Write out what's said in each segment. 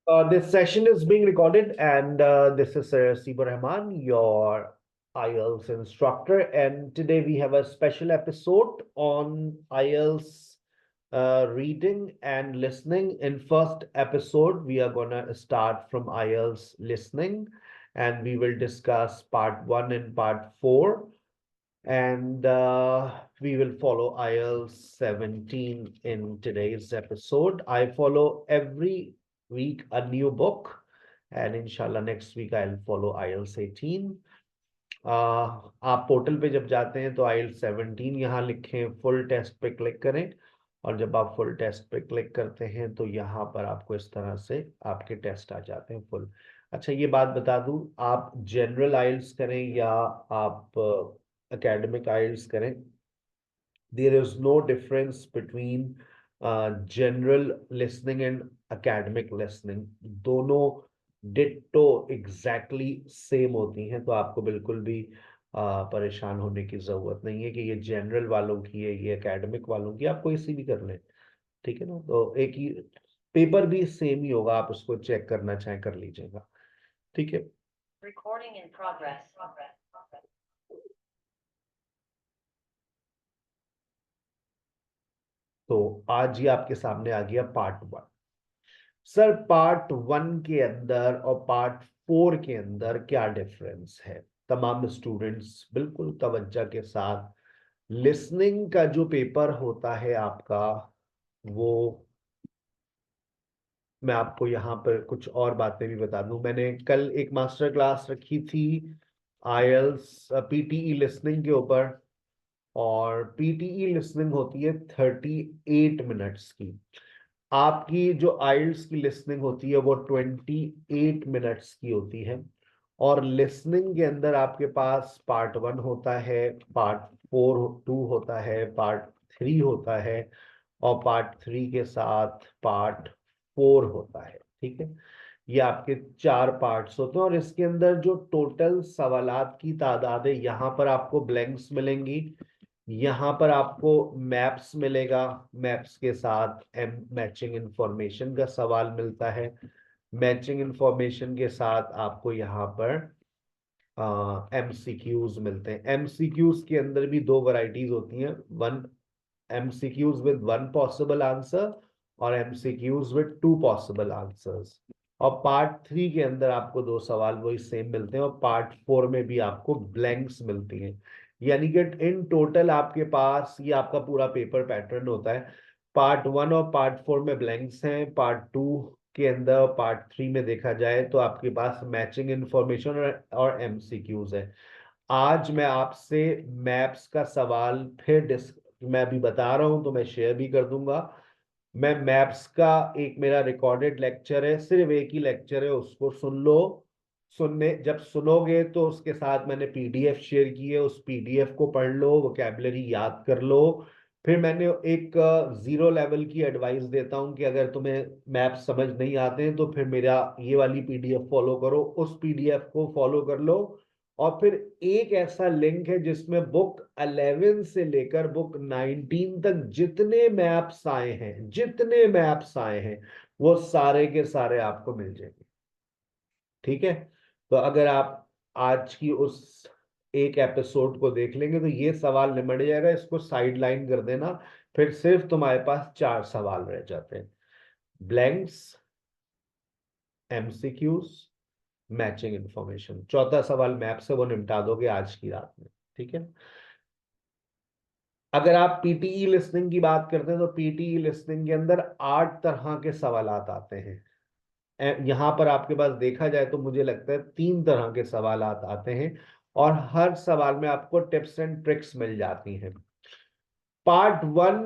This session is being recorded, and this is Siba Rahman, your IELTS instructor. And today we have a special episode on IELTS reading and listening. In first episode, we are gonna start from IELTS listening, and we will discuss part 1 and part 4. And we will follow IELTS 17 in today's episode. I follow every week a new book, and inshallah next week I'll follow IELTS 18. आप portal पे जब जाते हैं तो IELTS 17 यहाँ लिखें, full test पे click करें, और जब आप फुल टेस्ट पे क्लिक करते हैं तो यहाँ पर आपको इस तरह से आपके टेस्ट आ जाते हैं फुल। अच्छा, ये बात बता दूं, आप जनरल IELTS करें या आप academic IELTS करें, there is no difference between general listening and academic listening. दोनों डिट्टो एग्जैक्टली सेम होती हैं, तो आपको बिल्कुल भी परेशान होने की जरूरत नहीं है कि ये जनरल वालों की है, ये एकेडमिक वालों की। आप कोई सी भी कर लें, ठीक है ना। तो एक ही पेपर भी सेम ही होगा, आप उसको चेक करना चाहें कर लीजिएगा, ठीक है। Recording in progress. तो आज ही आपके सामने आ गया पार्ट 1। सर, पार्ट 1 के अंदर और पार्ट 4 के अंदर क्या डिफरेंस है? तमाम स्टूडेंट्स बिल्कुल तवज्जो के साथ, लिसनिंग का जो पेपर होता है आपका, वो मैं आपको यहाँ पर कुछ और बातें भी बता दूं। मैंने कल एक मास्टर क्लास रखी थी आईएलटीएस पीटीई लिसनिंग के ऊपर, और पीटीई लिसनिंग होती है 38 मिनट्स की। आपकी जो आइल्स की लिसनिंग होती है वो 28 मिनट्स की होती है। और लिसनिंग के अंदर आपके पास पार्ट 1 होता है, पार्ट 2 होता है, पार्ट 3 होता है, और पार्ट 3 के साथ पार्ट 4 होता है, ठीक है। ये आपके 4 पार्ट्स होते हैं, और इसके अंदर जो टोटल सवालात की तादाद है, यहाँ पर आपको ब्लैंक्स मिलेंगी, यहाँ पर आपको मैप्स मिलेगा, मैप्स के साथ मैचिंग इंफॉर्मेशन का सवाल मिलता है, मैचिंग इंफॉर्मेशन के साथ आपको यहाँ पर एमसीक्यूज मिलते हैं। एमसीक्यूज के अंदर भी दो वैरायटीज होती हैं, one MCQs with 1 possible answer और एमसीक्यूज विद 2 पॉसिबल आंसर्स। और पार्ट 3 के अंदर आपको 2 सवाल वही सेम मिलते हैं, और पार्ट 4 में भी आपको ब्लैंक्स मिलती हैं। यानी कि इन टोटल आपके पास ये आपका पूरा पेपर पैटर्न होता है। पार्ट 1 और पार्ट 4 में ब्लैंक्स हैं, पार्ट 2 के अंदर, पार्ट 3 में देखा जाए तो आपके पास मैचिंग इंफॉर्मेशन और एमसीक्यूज है। आज मैं आपसे मैप्स का सवाल फिर मैं अभी बता रहा हूं तो मैं शेयर भी कर दूंगा। मैं मैप्स का एक मेरा रिकॉर्डेड लेक्चर है, सिर्फ एक ही लेक्चर है, उसको सुन लो। जब सुनोगे तो उसके साथ मैंने पीडीएफ शेयर की है, उस पीडीएफ को पढ़ लो, वोकैबुलरी याद कर लो। फिर मैंने एक 0 लेवल की एडवाइस देता हूं कि अगर तुम्हें मैप्स समझ नहीं आते हैं तो फिर मेरा ये वाली पीडीएफ फॉलो करो, उस पीडीएफ को फॉलो कर लो। और फिर एक ऐसा लिंक है जिसमें बुक 11 से लेकर बुक 19 तक जितने मैप्स आए हैं वो सारे के सारे आपको मिल जाएंगे, ठीक है। तो अगर आप आज की उस एक एपिसोड को देख लेंगे तो ये सवाल निमट जाएगा, इसको साइड लाइन कर देना। फिर सिर्फ तुम्हारे पास 4 सवाल रह जाते हैं, ब्लैंक्स, एमसीक्यूज, मैचिंग इंफॉर्मेशन। चौथा सवाल मैप से, वो निपटा दोगे आज की रात में, ठीक है। अगर आप पीटीई लिसनिंग की बात करते हैं तो पीटीई लिसनिंग के अंदर 8 तरह के सवालात आते हैं। यहां पर आपके पास देखा जाए तो मुझे लगता है 3 तरह के सवालात आते हैं, और हर सवाल में आपको टिप्स एंड ट्रिक्स मिल जाती हैं। पार्ट 1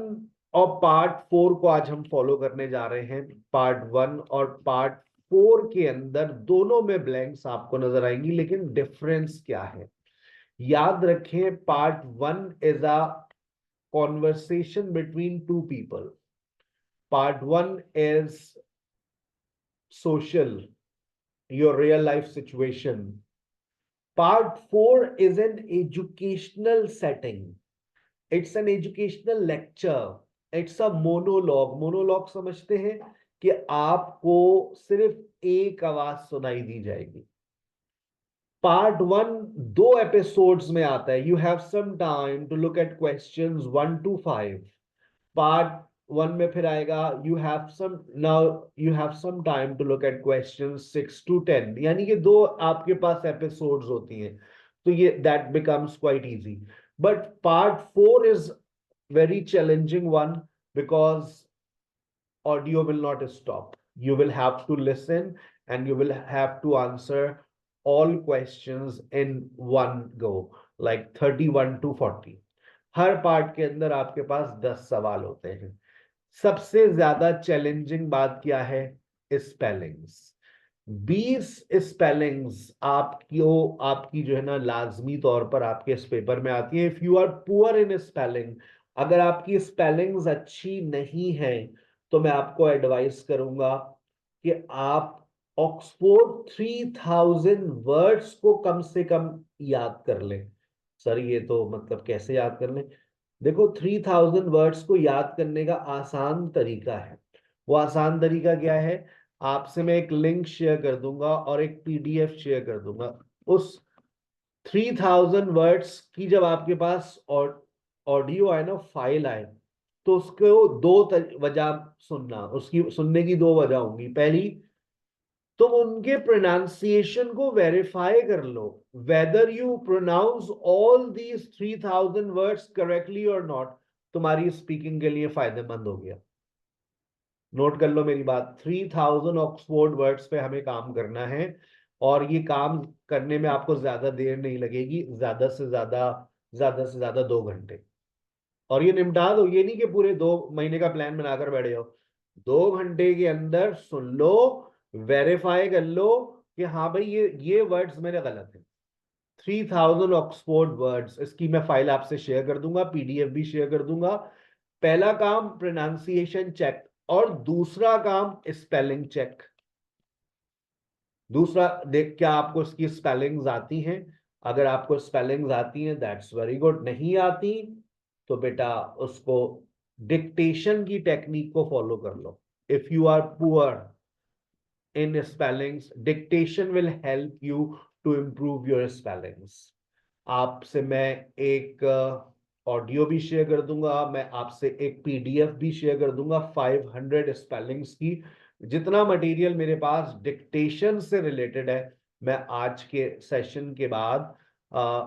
और पार्ट 4 को आज हम फॉलो करने जा रहे हैं। पार्ट 1 और पार्ट 4 के अंदर दोनों में ब्लैंक्स आपको नजर आएंगी, लेकिन डिफरेंस क्या है याद रखें। Part 1 is a conversation between 2 people, part 1 is social, your real life situation. Part 4 is an educational setting. It's an educational lecture. It's a monologue. Monologue समझते हैं कि आपको सिर्फ एक आवाज सुनाई दी जाएगी। पार्ट 1 2 एपिसोड्स में आता है। You have some time to look at questions 1 to 5। Part 1 में फिर आएगा you have some now you have some time to look at questions 6 to 10, यानी कि दो आपके पास एपिसोड्स होती हैं, तो ये that becomes quite easy. But part 4 is very challenging one because audio will not stop. You will have to listen and you will have to answer all questions in one go, like 31 to 40. Her part के अंदर आपके पास 10 सवाल होते हैं। सबसे ज्यादा challenging बात क्या है? स्पेलिंग्स। 20 स्पेलिंग्स आपकी जो है ना लाजमी तौर पर आपके इस पेपर में आती है। If you are poor in spelling, अगर आपकी स्पेलिंग्स अच्छी नहीं है तो मैं आपको एडवाइस करूंगा कि आप ऑक्सफोर्ड 3000 वर्ड्स को कम से कम याद कर लें। सर ये तो मतलब कैसे याद कर लें? देखो, 3000 वर्ड्स को याद करने का आसान तरीका है। वो आसान तरीका क्या है? आपसे मैं एक लिंक शेयर कर दूंगा और एक पीडीएफ शेयर कर दूंगा। उस 3000 वर्ड्स की जब आपके पास ऑडियो आए ना, फाइल आए, तो उसको दो वजह सुनना, उसकी सुनने की दो वजह होंगी। पहली, तुम उनके प्रोनाउंसिएशन को वेरीफाई कर लो, whether you pronounce all these 3000 words correctly और नॉट। तुम्हारी स्पीकिंग के लिए फायदेमंद हो गया। नोट कर लो मेरी बात, 3000 ऑक्सफोर्ड वर्ड्स पे हमें काम करना है, और ये काम करने में आपको ज्यादा देर नहीं लगेगी, ज्यादा से ज्यादा 2 घंटे, और ये निपटा दो। ये नहीं कि पूरे 2 महीने का प्लान बनाकर बैठे हो। 2 घंटे के अंदर सुन लो, वेरीफाई कर लो कि हाँ भाई ये वर्ड्स मेरे गलत हैं। 3000 ऑक्सफोर्ड वर्ड्स, इसकी मैं फाइल आपसे शेयर कर दूंगा, पीडीएफ भी शेयर कर दूंगा। पहला काम प्रोनाउंसिएशन चेक, और दूसरा काम स्पेलिंग चेक। दूसरा, देख क्या आपको इसकी स्पेलिंग्स आती हैं? अगर आपको स्पेलिंग्स आती हैं दैट्स वेरी गुड, नहीं आती तो बेटा उसको डिक्टेशन की टेक्निक को फॉलो कर लो। If you are poor in spellings, dictation will help you to improve your spellings. आपसे मैं एक ऑडियो भी शेयर कर दूंगा, मैं आपसे एक पीडीएफ भी शेयर कर दूंगा 500 स्पेलिंग्स की। जितना मटेरियल मेरे पास डिक्टेशन से रिलेटेड है, मैं आज के सेशन के बाद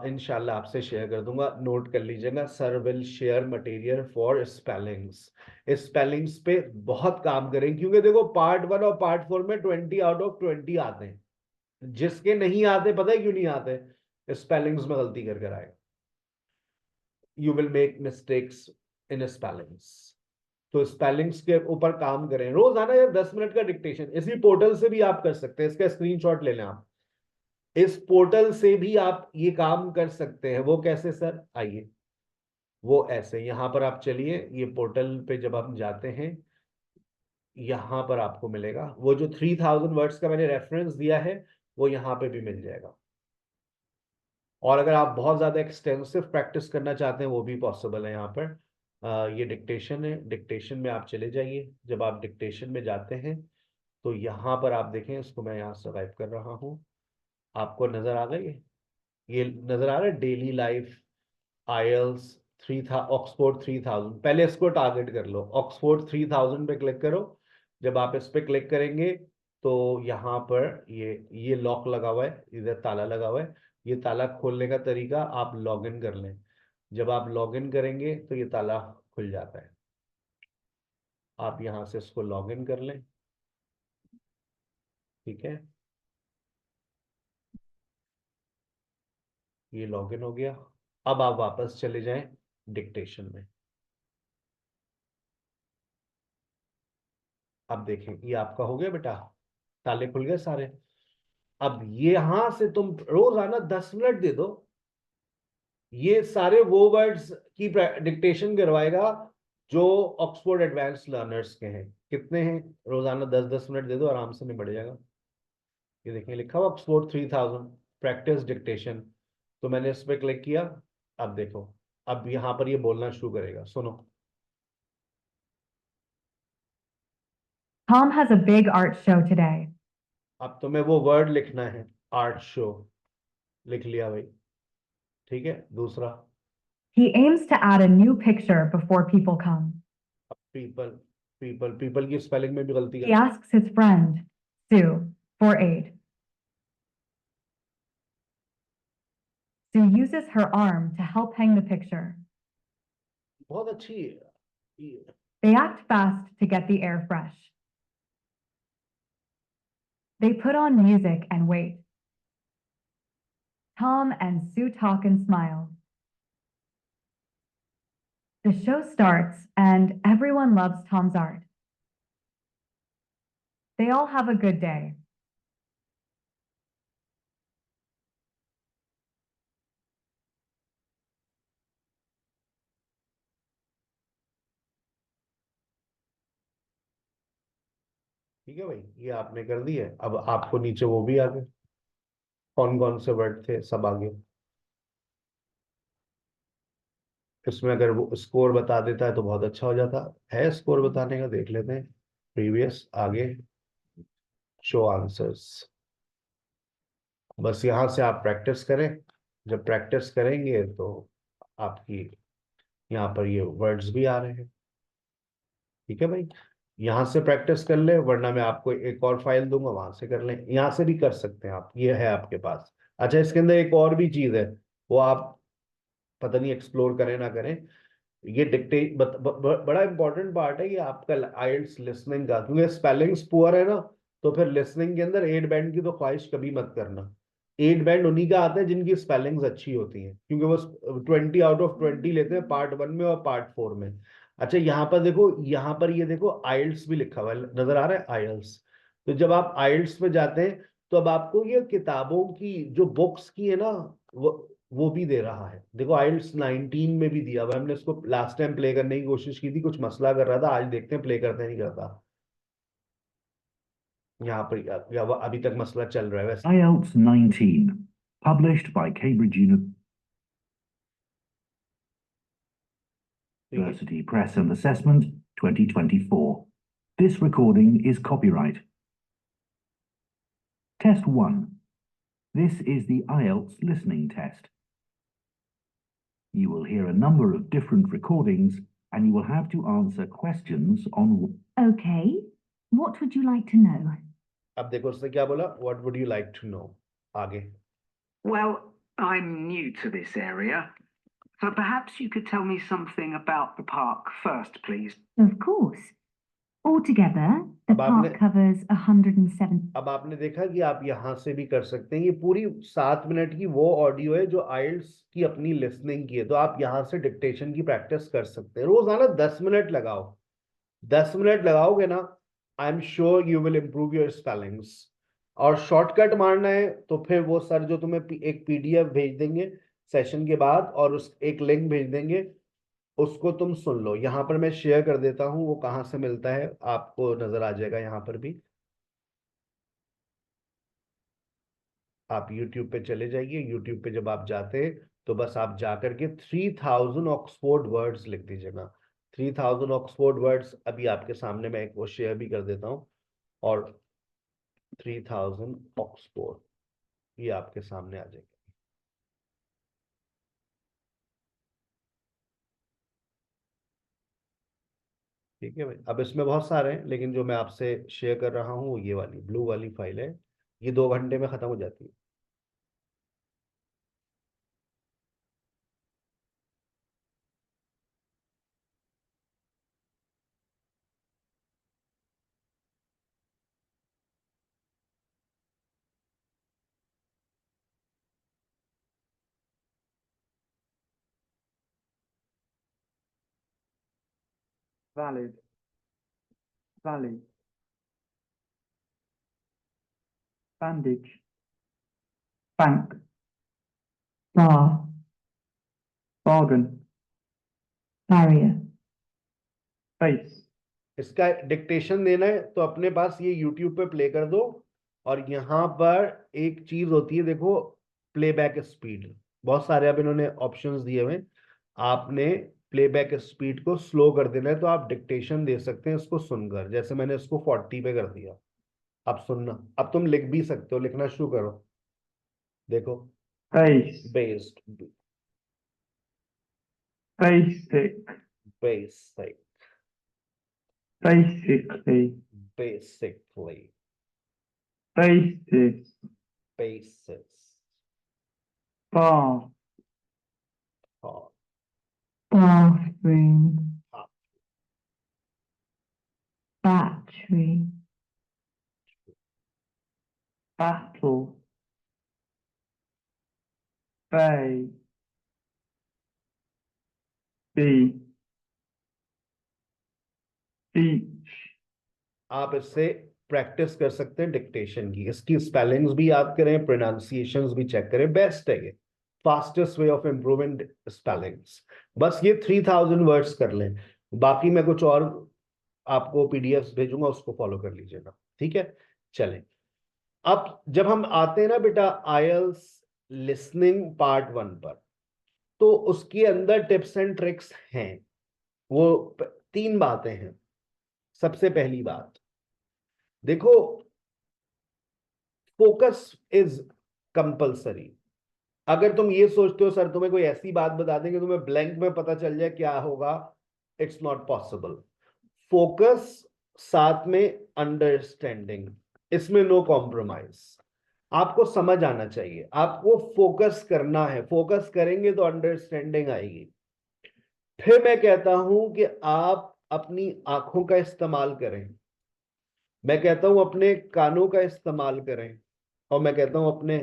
इंशाल्लाह आपसे शेयर कर दूंगा। नोट कर लीजिएगा, sir will share material for spellings. Spellings पे बहुत काम करें, क्योंकि देखो पार्ट 1 और पार्ट 4 में 20 आउट ऑफ 20 आते हैं। जिसके नहीं आते, पता है क्यों नहीं आते? स्पेलिंग्स में गलती कर आएगा। You will make mistakes in spellings. तो स्पेलिंग्स के ऊपर काम करें रोजाना यार। 10 मिनट का डिक्टेशन इसी पोर्टल से भी आप कर सकते हैं, इसका स्क्रीनशॉट ले लें आप। इस पोर्टल से भी आप ये काम कर सकते हैं। वो कैसे सर? आइए, वो ऐसे, यहां पर आप चलिए, ये पोर्टल पे जब हम जाते हैं, यहां पर आपको मिलेगा वो जो 3000 वर्ड्स का मैंने रेफरेंस दिया है, वो यहां पे भी मिल जाएगा। और अगर आप बहुत ज्यादा एक्सटेंसिव प्रैक्टिस करना चाहते हैं, वो भी पॉसिबल है यहाँ पर। ये डिक्टेशन है, डिक्टेशन में आप चले जाइए। जब आप डिक्टेशन में जाते हैं तो यहाँ पर आप देखें, इसको मैं यहाँ से टाइप कर रहा हूँ, आपको नजर आ गई है? ये नजर आ रहा है, डेली लाइफ आईएल्स 3 था ऑक्सफोर्ड 3000। पहले इसको टारगेट कर लो, ऑक्सफोर्ड 3000 पे क्लिक करो। जब आप इस पे क्लिक करेंगे तो यहाँ पर ये लॉक लगा हुआ है, इधर ताला लगा हुआ है। ये ताला खोलने का तरीका, आप लॉग इन कर लें। जब आप लॉग इन करेंगे तो ये ताला खुल जाता है। आप यहाँ से इसको लॉग इन कर लें, ठीक है? ये लॉग इन हो गया। अब आप वापस चले जाएं डिक्टेशन में। अब देखें, ये आपका हो गया बेटा, ताले खुल गए सारे। अब ये यहां से तुम रोजाना 10 मिनट दे दो, ये सारे वो वर्ड्स की डिक्टेशन करवाएगा जो ऑक्सफोर्ड एडवांस लर्नर्स के हैं। कितने हैं? रोजाना 10-10 मिनट दे दो, आराम से निबट जाएगा। ये देखिए लिखा हुआ ऑक्सफोर्ड 3000 प्रैक्टिस डिक्टेशन। तो मैंने इस पर क्लिक किया। अब देखो, अब यहां पर ये बोलना शुरू करेगा, सुनो। Tom has a big art show today. अब तुम्हें वो वर्ड लिखना है, आर्ट शो, लिख लिया भाई, ठीक है। दूसरा, He aims to add a new picture before people come. People, people की स्पेलिंग में भी गलती He कर, asks his friend, Sue, for aid. Sue uses her arm to help hang the picture. बहुत अच्छी है। They act fast to get the air fresh. They put on music and wait. Tom and Sue talk and smile. The show starts and everyone loves Tom's art. They all have a good day. ठीक है भाई, ये आपने कर दी है। अब आपको नीचे वो भी आ गए, कौन कौन से वर्ड थे सब आ गए। इसमें अगर वो स्कोर बता देता है तो बहुत अच्छा हो जाता है। स्कोर बताने का देख लेते हैं, प्रीवियस, आगे, शो आंसर्स। बस यहाँ से आप प्रैक्टिस करें। जब प्रैक्टिस करेंगे तो आपकी यहाँ पर ये वर्ड्स भी आ रहे हैं। ठीक है भाई, यहाँ से प्रैक्टिस कर ले, वरना मैं आपको एक और फाइल दूंगा, वहां से कर लें। यहाँ से भी कर सकते हैं आप, ये है आपके पास। अच्छा, इसके अंदर एक और भी चीज है, वो आप पता नहीं एक्सप्लोर करें ना करें। ये डिक्टेट बड़ा इंपॉर्टेंट पार्ट है ये आपका आइल्स लिसनिंग का, क्योंकि स्पेलिंग्स पुअर है ना, तो फिर लिसनिंग के अंदर 8 बैंड की तो ख्वाहिश कभी मत करना। 8 बैंड उन्हीं का आता है जिनकी स्पेलिंग्स अच्छी होती हैं, क्योंकि वो 20 आउट ऑफ 20 लेते हैं पार्ट 1 में और पार्ट 4 में। अच्छा, यहाँ पर देखो, यहाँ पर ये देखो आइल्स भी लिखा हुआ है, नजर आ रहा है आइल्स। तो जब आप आइल्स पे जाते हैं तो अब आपको ये किताबों की जो बुक्स की है ना, वो भी दे रहा है। देखो आइल्स 19 में भी दिया हुआ है। हमने इसको लास्ट टाइम प्ले करने की कोशिश की थी, कुछ मसला कर रहा था, आज देखते हैं प्ले करते नहीं करता। यहाँ पर अभी तक मसला चल रहा है वैसे। IELTS 19, published by Cambridge University Press and Assessment 2024. This recording is copyright. Test 1. This is the IELTS listening test. You will hear a number of different recordings and you will have to answer questions on... Okay, what would you like to know? अब देखो उसने क्या बोला, what would you like to know? आगे। Well, I'm new to this area, so perhaps you could tell me something about the park first, please. Of course. Altogether, the अब park आपने- covers 107. अब आपने देखा कि आप यहां से भी कर सकते हैं। ये पूरी 7 मिनट की वो ऑडियो है जो आइल्स की अपनी लिसनिंग की है, तो आप यहां से डिक्टेशन की प्रैक्टिस कर सकते हैं। रोजाना 10 मिनट लगाओ, 10 मिनट लगाओगे ना, I am sure you will improve your spellings. और शॉर्टकट मारना है तो फिर वो सर जो तुम्हें एक पीडीएफ भेज देंगे सेशन के बाद, और उस एक लिंक भेज देंगे, उसको तुम सुन लो। यहाँ पर मैं शेयर कर देता हूँ, वो कहाँ से मिलता है आपको नजर आ जाएगा यहाँ पर भी। आप YouTube पे चले जाइए। YouTube पे जब आप जाते हैं तो बस आप जा करके 3000 ऑक्सफोर्ड वर्ड्स लिख दीजिएगा। 3000 ऑक्सफोर्ड वर्ड्स अभी आपके सामने मैं एक वो शेयर भी कर देता हूँ, और 3000 ऑक्सफोर्ड ये आपके सामने आ जाएगा। ठीक है भाई, अब इसमें बहुत सारे हैं, लेकिन जो मैं आपसे शेयर कर रहा हूँ वो ये वाली ब्लू वाली फाइल है। ये 2 घंटे में खत्म हो जाती है। Valid. Valid. Bandage. Bank. Bar. Bargain. Barrier. Base. इसका डिक्टेशन देना है तो अपने पास ये YouTube पे प्ले कर दो, और यहाँ पर एक चीज होती है देखो, प्लेबैक स्पीड। बहुत सारे अब इन्होंने ऑप्शंस दिए हुए, आपने प्लेबैक स्पीड को स्लो कर देना है तो आप डिक्टेशन दे सकते हैं इसको सुनकर। जैसे मैंने इसको 40 पे कर दिया, अब सुनना। अब तुम लिख भी सकते हो, लिखना शुरू करो। देखो, base, based, basic, basic, basically, basically, basis, basis, bar, हाँ, bathroom, हाँ, battery, battle, bay, beach, beach, आप इससे प्रैक्टिस कर सकते हैं डिक्टेशन की। इसकी स्पेलिंग्स भी याद करें, प्रोनाउंसिएशंस भी चेक करें। बेस्ट है ये, fastest way of improving spellings. बस ये 3000 वर्ड्स कर लें, बाकी मैं कुछ और आपको पीडीएफ्स भेजूंगा, उसको फॉलो कर लीजिएगा, ठीक है। चलें, अब जब हम आते हैं ना बेटा आईएल्स लिसनिंग पार्ट 1 पर, तो उसके अंदर टिप्स एंड ट्रिक्स हैं। वो 3 बातें हैं। सबसे पहली बात, देखो, फोकस इज कंपल्सरी। अगर तुम ये सोचते हो सर तुम्हें कोई ऐसी बात बता देंगे तुम्हें ब्लैंक में पता चल जाए क्या होगा, इट्स नॉट पॉसिबल। फोकस साथ में अंडरस्टैंडिंग, इसमें नो कॉम्प्रोमाइज। आपको समझ आना चाहिए, आपको फोकस करना है। फोकस करेंगे तो अंडरस्टैंडिंग आएगी। फिर मैं कहता हूं कि आप अपनी आंखों का इस्तेमाल करें, मैं कहता हूं अपने कानों का इस्तेमाल करें, और मैं कहता हूं अपने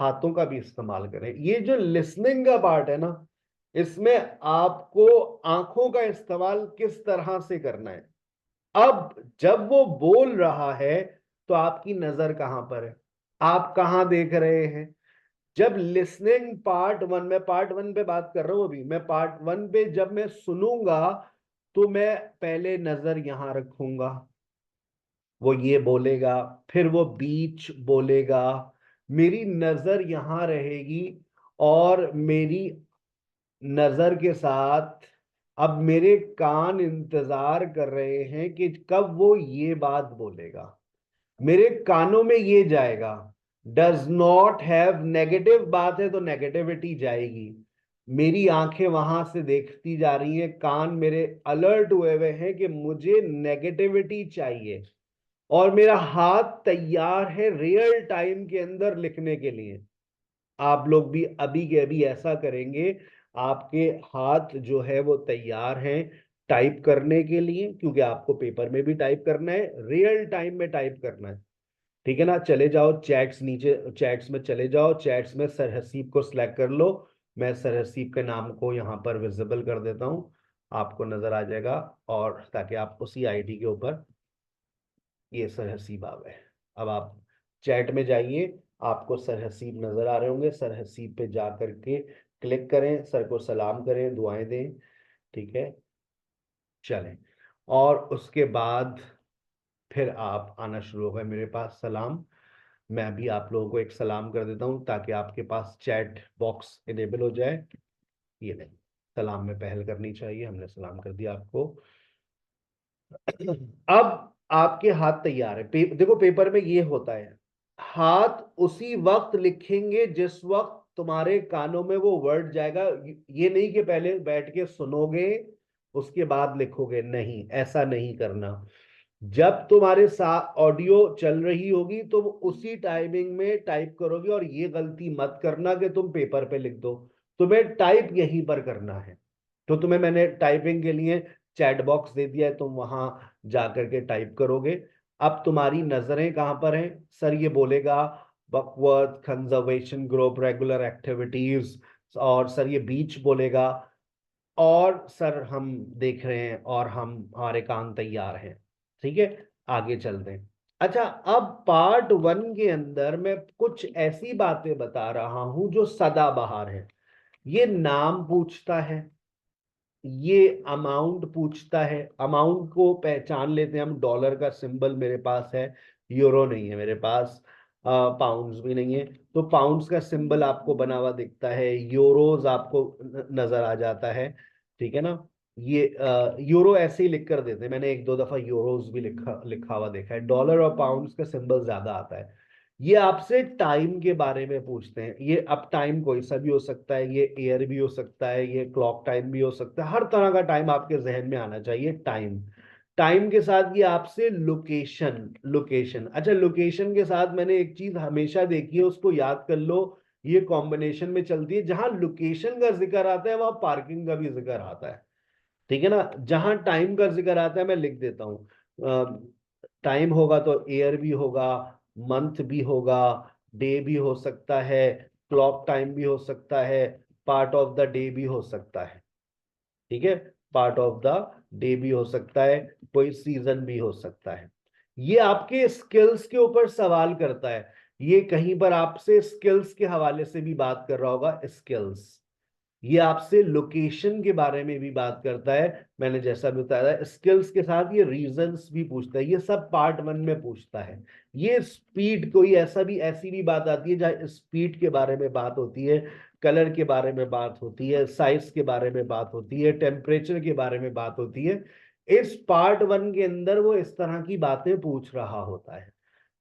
हाथों का भी इस्तेमाल करें। ये जो लिसनिंग का पार्ट है ना, इसमें आपको आंखों का इस्तेमाल किस तरह से करना है। अब जब वो बोल रहा है तो आपकी नजर कहां पर है, आप कहां देख रहे हैं। जब लिसनिंग पार्ट 1, मैं पार्ट 1 पे बात कर रहा हूं अभी, मैं पार्ट 1 पे जब मैं सुनूंगा तो मैं पहले नजर यहां रखूंगा, वो ये बोलेगा, फिर वो बीच बोलेगा, मेरी नजर यहां रहेगी, और मेरी नजर के साथ अब मेरे कान इंतजार कर रहे हैं कि कब वो ये बात बोलेगा। मेरे कानों में ये जाएगा। डज नॉट हैव नेगेटिव बात है तो नेगेटिविटी जाएगी। मेरी आंखें वहां से देखती जा रही हैं, कान मेरे अलर्ट हुए हुए हैं कि मुझे नेगेटिविटी चाहिए, और मेरा हाथ तैयार है रियल टाइम के अंदर लिखने के लिए। आप लोग भी अभी के अभी ऐसा करेंगे, आपके हाथ जो है वो तैयार हैं टाइप करने के लिए, क्योंकि आपको पेपर में भी टाइप करना है, रियल टाइम में टाइप करना है, ठीक है ना। चले जाओ चैट्स, नीचे चैट्स में चले जाओ, चैट्स में सर हसीब को सिलेक्ट कर लो। मैं सर हसीब के नाम को यहाँ पर विजिबल कर देता हूँ, आपको नजर आ जाएगा, और ताकि आप उसी आईडी के ऊपर ये सर हसीब आ गए। अब आप चैट में जाइए, आपको सर हसीब नजर आ रहे होंगे, सर हसीब पे जा करके क्लिक करें, सर को सलाम करें, दुआएं दें, ठीक है। चलें, और उसके बाद फिर आप आना शुरू हो गए मेरे पास सलाम। मैं अभी आप लोगों को एक सलाम कर देता हूं ताकि आपके पास चैट बॉक्स इनेबल हो जाए। ये नहीं, सलाम में पहल करनी चाहिए, हमने सलाम कर दिया आपको। अब आपके हाथ तैयार है। देखो पेपर में ये होता है, हाथ उसी वक्त लिखेंगे जिस वक्त तुम्हारे कानों में वो वर्ड जाएगा। ये नहीं कि पहले बैठ के सुनोगे उसके बाद लिखोगे, नहीं, ऐसा नहीं करना। जब तुम्हारे साथ ऑडियो चल रही होगी तो उसी टाइमिंग में टाइप करोगे, और ये गलती मत करना कि तुम पेपर पे लिख दो, तुम्हें टाइप यहीं पर करना है। तो तुम्हें मैंने टाइपिंग के लिए चैट बॉक्स दे दिया है, तुम वहां जाकर के टाइप करोगे। अब तुम्हारी नजरें कहां पर हैं, सर ये बोलेगा बकवर्थ, कंजर्वेशन ग्रुप, रेगुलर एक्टिविटीज, और सर ये बीच बोलेगा, और सर हम देख रहे हैं, और हम हमारे कान तैयार हैं, ठीक है। आगे चलते हैं। अच्छा, अब पार्ट 1 के अंदर मैं कुछ ऐसी बातें बता रहा हूं जो सदाबहार है। ये नाम पूछता है, ये अमाउंट पूछता है, अमाउंट को पहचान लेते हैं हम, डॉलर का सिंबल मेरे पास है, यूरो नहीं है मेरे पास, पाउंड्स भी नहीं है, तो पाउंड्स का सिंबल आपको बना हुआ दिखता है, यूरोज आपको नजर आ जाता है, ठीक है ना। ये यूरो ऐसे ही लिख कर देते हैं, मैंने एक दो दफा यूरोज भी लिखा हुआ देखा है, डॉलर और पाउंड्स का सिंबल ज्यादा आता है। ये आपसे टाइम के बारे में पूछते हैं, ये अब टाइम कोई सा भी हो सकता है, ये एयर भी हो सकता है, ये क्लॉक टाइम भी हो सकता है, हर तरह का टाइम आपके जहन में आना चाहिए। टाइम, टाइम के साथ ये आपसे लोकेशन, लोकेशन। अच्छा, लोकेशन के साथ मैंने एक चीज हमेशा देखी है, उसको याद कर लो, ये कॉम्बिनेशन में चलती है, जहां लोकेशन का जिक्र आता है वहां पार्किंग का भी जिक्र आता है, ठीक है ना। जहां टाइम का जिक्र आता है मैं लिख देता हूँ, टाइम होगा तो ईयर भी होगा, मंथ भी होगा, डे भी हो सकता है, क्लॉक टाइम भी हो सकता है, पार्ट ऑफ द डे भी हो सकता है, ठीक है, पार्ट ऑफ द डे भी हो सकता है, कोई सीजन भी हो सकता है। ये आपके स्किल्स के ऊपर सवाल करता है, ये कहीं पर आपसे स्किल्स के हवाले से भी बात कर रहा होगा, स्किल्स। ये आपसे लोकेशन के बारे में भी बात करता है, मैंने जैसा भी बताया स्किल्स के साथ ये रीजंस भी पूछता है, ये सब पार्ट 1 में पूछता है। ये स्पीड, कोई ऐसी भी बात आती है जहाँ स्पीड के बारे में बात होती है, कलर के बारे में बात होती है, साइज के बारे में बात होती है, टेम्परेचर के बारे में बात होती है। इस पार्ट 1 के अंदर वो इस तरह की बातें पूछ रहा होता है।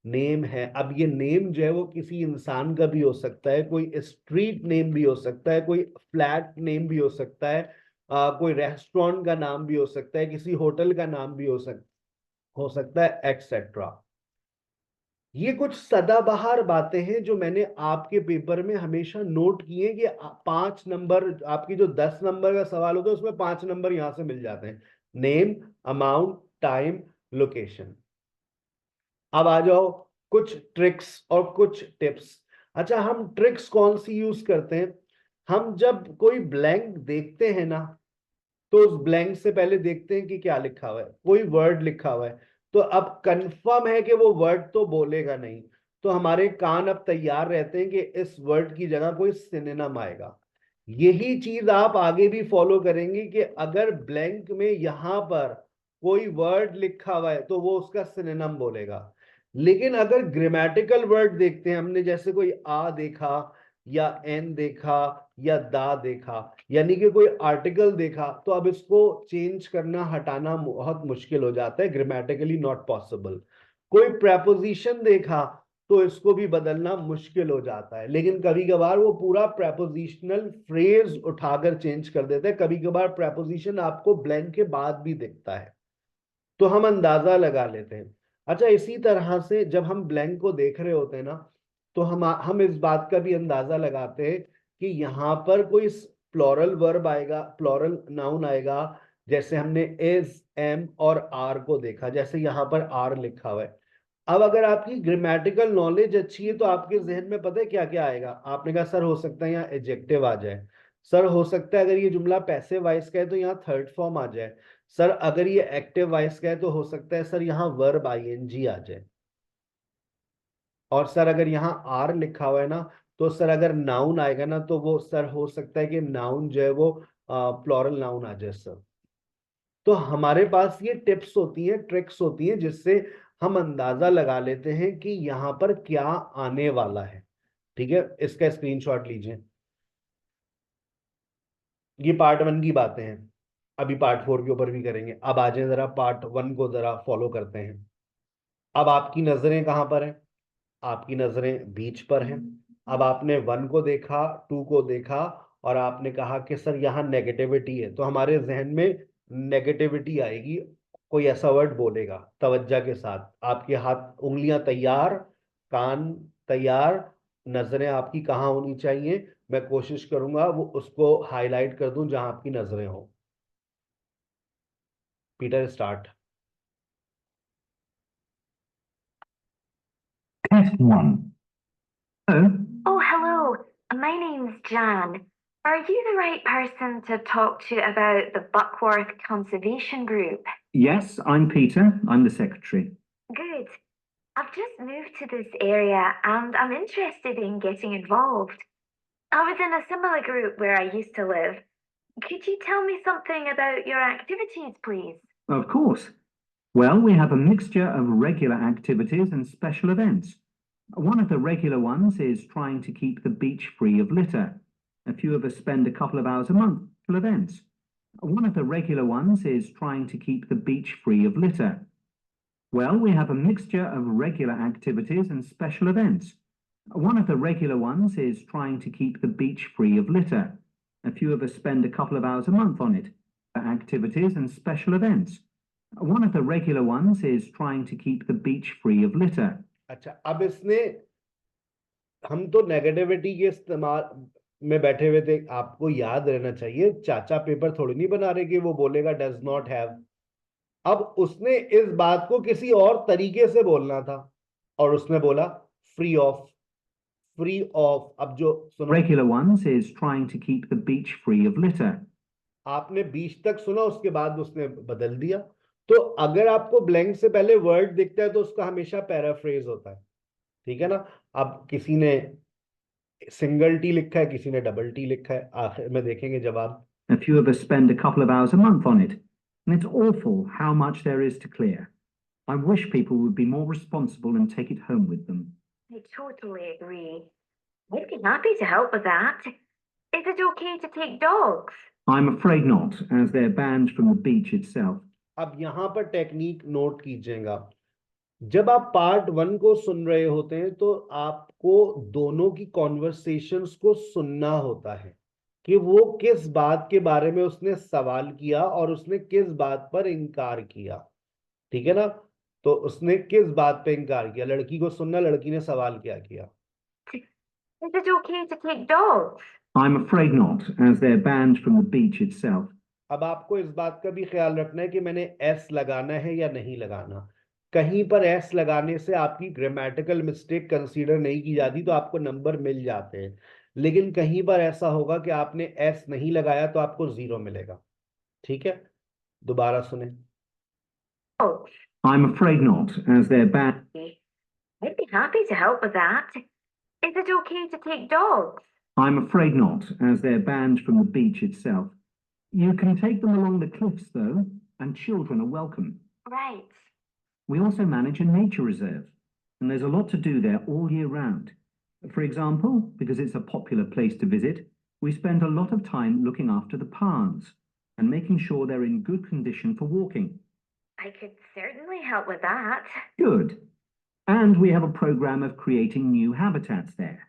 नेम है, अब ये नेम जो है वो किसी इंसान का भी हो सकता है, कोई स्ट्रीट नेम भी हो सकता है, कोई फ्लैट नेम भी हो सकता है, कोई रेस्टोरेंट का नाम भी हो सकता है, किसी होटल का नाम भी हो सकता है, एक्सेट्रा। ये कुछ सदाबहार बातें हैं जो मैंने आपके पेपर में हमेशा नोट किए कि 5 नंबर, आपकी जो 10 नंबर का सवाल होता है उसमें 5 नंबर यहां से मिल जाते हैं, नेम, अमाउंट, टाइम, लोकेशन। अब आ जाओ कुछ ट्रिक्स और कुछ टिप्स। अच्छा, हम ट्रिक्स कौन सी यूज करते हैं? हम जब कोई ब्लैंक देखते हैं ना, तो उस ब्लैंक से पहले देखते हैं कि क्या लिखा हुआ है, कोई वर्ड लिखा हुआ है, तो अब कंफर्म है कि वो वर्ड तो बोलेगा नहीं, तो हमारे कान अब तैयार रहते हैं कि इस वर्ड की जगह कोई सिनोनिम आएगा। यही चीज आप आगे भी फॉलो करेंगे कि अगर ब्लैंक में यहां पर कोई वर्ड लिखा हुआ है तो वो उसका सिनोनिम बोलेगा। लेकिन अगर ग्रामेटिकल वर्ड देखते हैं हमने, जैसे कोई आ देखा या एन देखा या दा देखा, यानी कि कोई आर्टिकल देखा, तो अब इसको चेंज करना, हटाना बहुत मुश्किल हो जाता है, ग्रामेटिकली नॉट पॉसिबल। कोई प्रेपोजिशन देखा तो इसको भी बदलना मुश्किल हो जाता है, लेकिन कभी कभार वो पूरा प्रेपोजिशनल फ्रेज उठाकर चेंज कर देते हैं, कभी कभार प्रेपोजिशन आपको ब्लैंक के बाद भी दिखता है, तो हम अंदाजा लगा लेते हैं। अच्छा, इसी तरह से जब हम ब्लैंक को देख रहे होते हैं ना, तो हम इस बात का भी अंदाजा लगाते हैं कि यहाँ पर कोई प्लॉरल वर्ब आएगा, प्लॉरल नाउन आएगा, जैसे हमने इज, एम और आर को देखा, जैसे यहाँ पर आर लिखा हुआ है। अब अगर आपकी ग्रामेटिकल नॉलेज अच्छी है तो आपके जहन में पता है क्या क्या आएगा। आपने कहा सर हो सकता है यहाँ एडजेक्टिव आ जाए, सर हो सकता है अगर ये जुमला पैसिव वॉइस का है तो यहाँ थर्ड फॉर्म आ जाए, सर अगर ये एक्टिव वॉइस का है तो हो सकता है सर यहाँ वर्ब आईएनजी आ जाए, और सर अगर यहाँ आर लिखा हुआ है ना, तो सर अगर नाउन आएगा ना तो वो सर हो सकता है कि नाउन जो है वो प्लॉरल नाउन आ जाए सर। तो हमारे पास ये टिप्स होती हैं, ट्रिक्स होती हैं, जिससे हम अंदाजा लगा लेते हैं कि यहाँ पर क्या आने वाला है। ठीक है, इसका स्क्रीनशॉट लीजिए। ये पार्ट 1 की बातें हैं, अभी पार्ट 4 के ऊपर भी करेंगे। अब आ जाए जरा पार्ट 1 को जरा फॉलो करते हैं। अब आपकी नजरें कहां पर हैं? आपकी नजरें बीच पर हैं। अब आपने 1 को देखा, 2 को देखा, और आपने कहा कि सर यहाँ नेगेटिविटी है, तो हमारे जहन में नेगेटिविटी आएगी, कोई ऐसा वर्ड बोलेगा। तवज्जो के साथ आपके हाथ, उंगलियां तैयार, कान तैयार, नजरें आपकी कहाँ होनी चाहिए, मैं कोशिश करूंगा वो उसको हाईलाइट कर दूं जहां आपकी नजरें हो। Peter start. Test 1. Hello. Oh, hello. My name's Jan. Are you the right person to talk to about the Buckworth Conservation Group? Yes, I'm Peter. I'm the secretary. Good. I've just moved to this area and I'm interested in getting involved. I was in a similar group where I used to live. Could you tell me something about your activities, please? Of course. Well, we have a mixture of regular activities and special events. One of the regular ones is trying to keep the beach free of litter. A few of us spend a couple of hours a month for events. One of the regular ones is trying to keep the beach free of litter. Well, we have a mixture of regular activities and special events. One of the regular ones is trying to keep the beach free of litter. A few of us spend a couple of hours a month on it. Activities and special events. One of the regular ones is trying to keep the beach free of litter. अच्छा, अब इसने हम तो negativity के इस्तेमाल में बैठे हुए थे, आपको याद रहना चाहिए चाचा पेपर थोड़ी नहीं बना रहे कि वो बोलेगा डज नॉट हैव। अब उसने इस बात को किसी और तरीके से बोलना था और उसने बोला फ्री ऑफ। फ्री ऑफ, अब जो सुनो, Regular ones is trying to keep the beach free of litter. आपने बीच तक सुना, उसके बाद उसने बदल दिया। तो अगर आपको ब्लैंक से पहले वर्ड दिखता है तो उसका हमेशा पैराफ्रेज होता है, ठीक है ना। अब किसी ने सिंगल टी लिखा है, किसी ने डबल टी लिखा है, आखिर में देखेंगे जवाब। A few of us spend a couple of hours a month on it, and it's awful how much there is to clear. I wish people would be more responsible and take it home with them. I totally agree. I'd be happy to help with that. Is it okay to take dogs? I'm afraid not, as they're banned from the beach itself. अब यहाँ पर technique note कीजिएगा। जब आप part 1 को सुन रहे होते हैं तो आपको दोनों की कॉन्वर्सेशंस को सुनना होता है कि वो किस बात के बारे में उसने सवाल किया और उसने किस बात पर इनकार किया, ठीक है ना। तो उसने किस बात पे इनकार किया, लड़की को सुनना, लड़की ने सवाल क्या किया। Is it okay to take dogs? I'm afraid not, as they're banned from the beach itself. अब आपको इस बात का भी ख्याल रखना है कि मैंने एस लगाना है या नहीं लगाना। कहीं पर एस लगाने से आपकी ग्रामेटिकल मिस्टेक कंसीडर नहीं की जाती तो आपको नंबर मिल जाते हैं, लेकिन कहीं पर ऐसा होगा कि आपने एस नहीं लगाया तो आपको 0 मिलेगा, ठीक है। दोबारा सुने। Dogs. I'm afraid not, as they're banned. I'd be happy to help with that. Is it okay to take dogs? I'm afraid not, as they're banned from the beach itself. You can take them along the cliffs, though, and children are welcome. Right. We also manage a nature reserve, and there's a lot to do there all year round. For example, because it's a popular place to visit, we spend a lot of time looking after the paths and making sure they're in good condition for walking. I could certainly help with that. Good. And we have a program of creating new habitats there.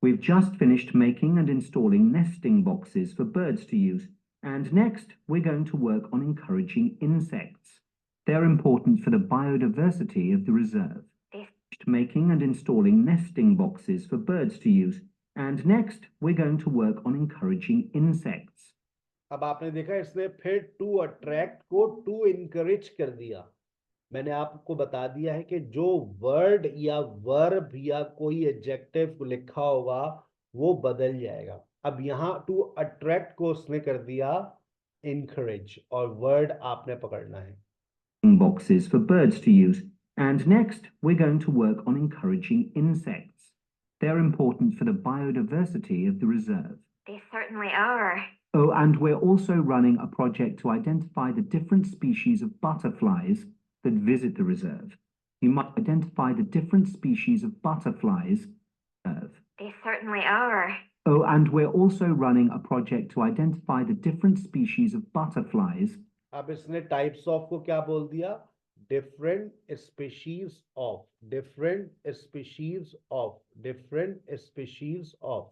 We've just finished making and installing nesting boxes for birds to use. And next, we're going to work on encouraging insects. They're important for the biodiversity of the reserve. Yes. Making and installing nesting boxes for birds to use. And next, we're going to work on encouraging insects. अब आपने देखा इसने फिर to attract को to encourage कर दिया। मैंने आपको बता दिया है कि जो वर्ड या वर्ब या कोई एडजेक्टिव लिखा होगा वो बदल जाएगा। अब यहाँ टू अट्रैक्ट को उसने कर दिया encourage और वर्ड आपने पकड़ना है। Boxes for birds to use. And next, we're going to work on encouraging insects. They're important for the biodiversity of the reserve. They certainly are. Oh, and we're also running a project to identify the different species of butterflies that visit the reserve. You might identify the different species of butterflies. They certainly are. Oh, and we're also running a project to identify the different species of butterflies. अब इसने types of को क्या बोल दिया, different species of, different species of, different species of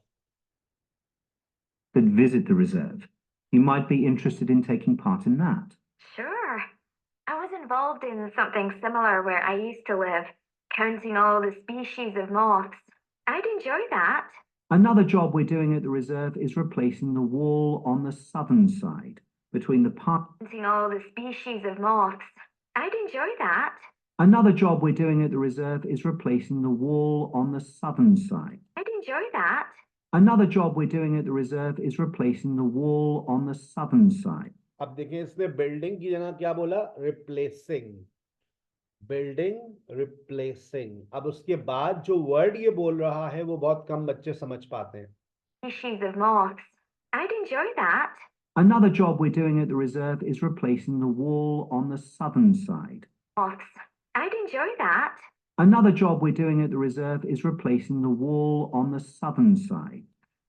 that visit the reserve. You might be interested in taking part in that. Sure. I was involved in something similar where I used to live, counting all the species of moths. I'd enjoy that. Another job we're doing at the reserve is replacing the wall on the southern side between the park. Counting all the species of moths. I'd enjoy that. Another job we're doing at the reserve is replacing the wall on the southern side. I'd enjoy that. Another job we're doing at the reserve is replacing the wall on the southern side. अब देखिए इसने building की जगह क्या बोला, replacing, building replacing. अब उसके बाद जो वर्ड ये बोल रहा है वो बहुत कम बच्चे समझ पाते हैं। Species of moths. I'd enjoy that. Another job we're doing at the reserve is replacing the wall on the southern side. Moths. I'd enjoy that. Another job we're doing at the reserve is replacing the wall on the southern side.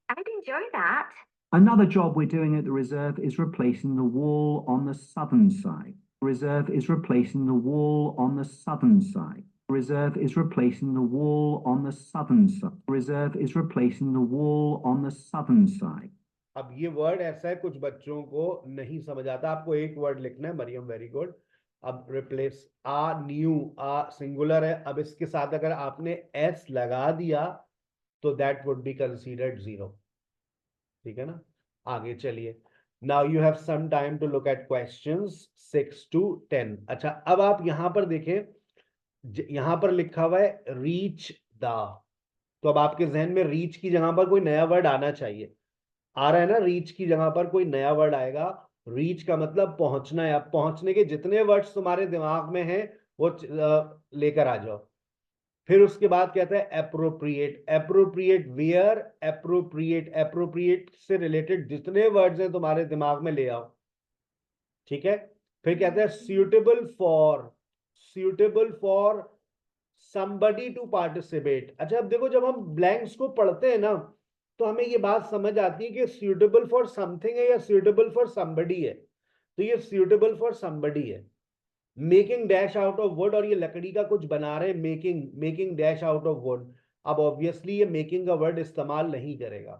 I'd enjoy that. Another job we're doing at the reserve is replacing the wall on the southern side. Reserve is replacing the wall on the southern side. Reserve is replacing the wall on the southern side. Reserve is replacing the wall on the southern side. अब ये word ऐसा है कुछ बच्चों को नहीं समझ आता, आपको एक वर्ड लिखना है, मरियम वेरी गुड। अब रिप्लेस आ न्यू, आ सिंगुलर है, अब इसके साथ अगर आपने एस लगा दिया तो that would be considered zero, ठीक है ना। आगे चलिए, now you have some time to look at questions 6 to 10। अच्छा, अब आप यहां पर देखें, यहां पर लिखा हुआ है रीच द, तो अब आपके जहन में रीच की जगह पर कोई नया वर्ड आना चाहिए, आ रहा है ना, रीच की जगह पर कोई नया वर्ड आएगा। रीच का मतलब पहुंचना है, अब पहुंचने के जितने वर्ड्स तुम्हारे दिमाग में हैं वो लेकर आ जाओ। फिर उसके बाद कहता है appropriate, appropriate where, appropriate, appropriate से रिलेटेड जितने वर्ड्स हैं तुम्हारे दिमाग में ले आओ, ठीक है। फिर कहता है suitable for, suitable for somebody to participate। अच्छा, अब देखो जब हम ब्लैंक्स को पढ़ते हैं ना तो हमें ये बात समझ आती है कि suitable for something है या suitable for somebody है, तो ये suitable for somebody है। Making dash out of would, और ये लकड़ी का कुछ बना रहे हैं, making dash out of would. अब ऑब्वियसली ये मेकिंग का वर्ड इस्तेमाल नहीं करेगा,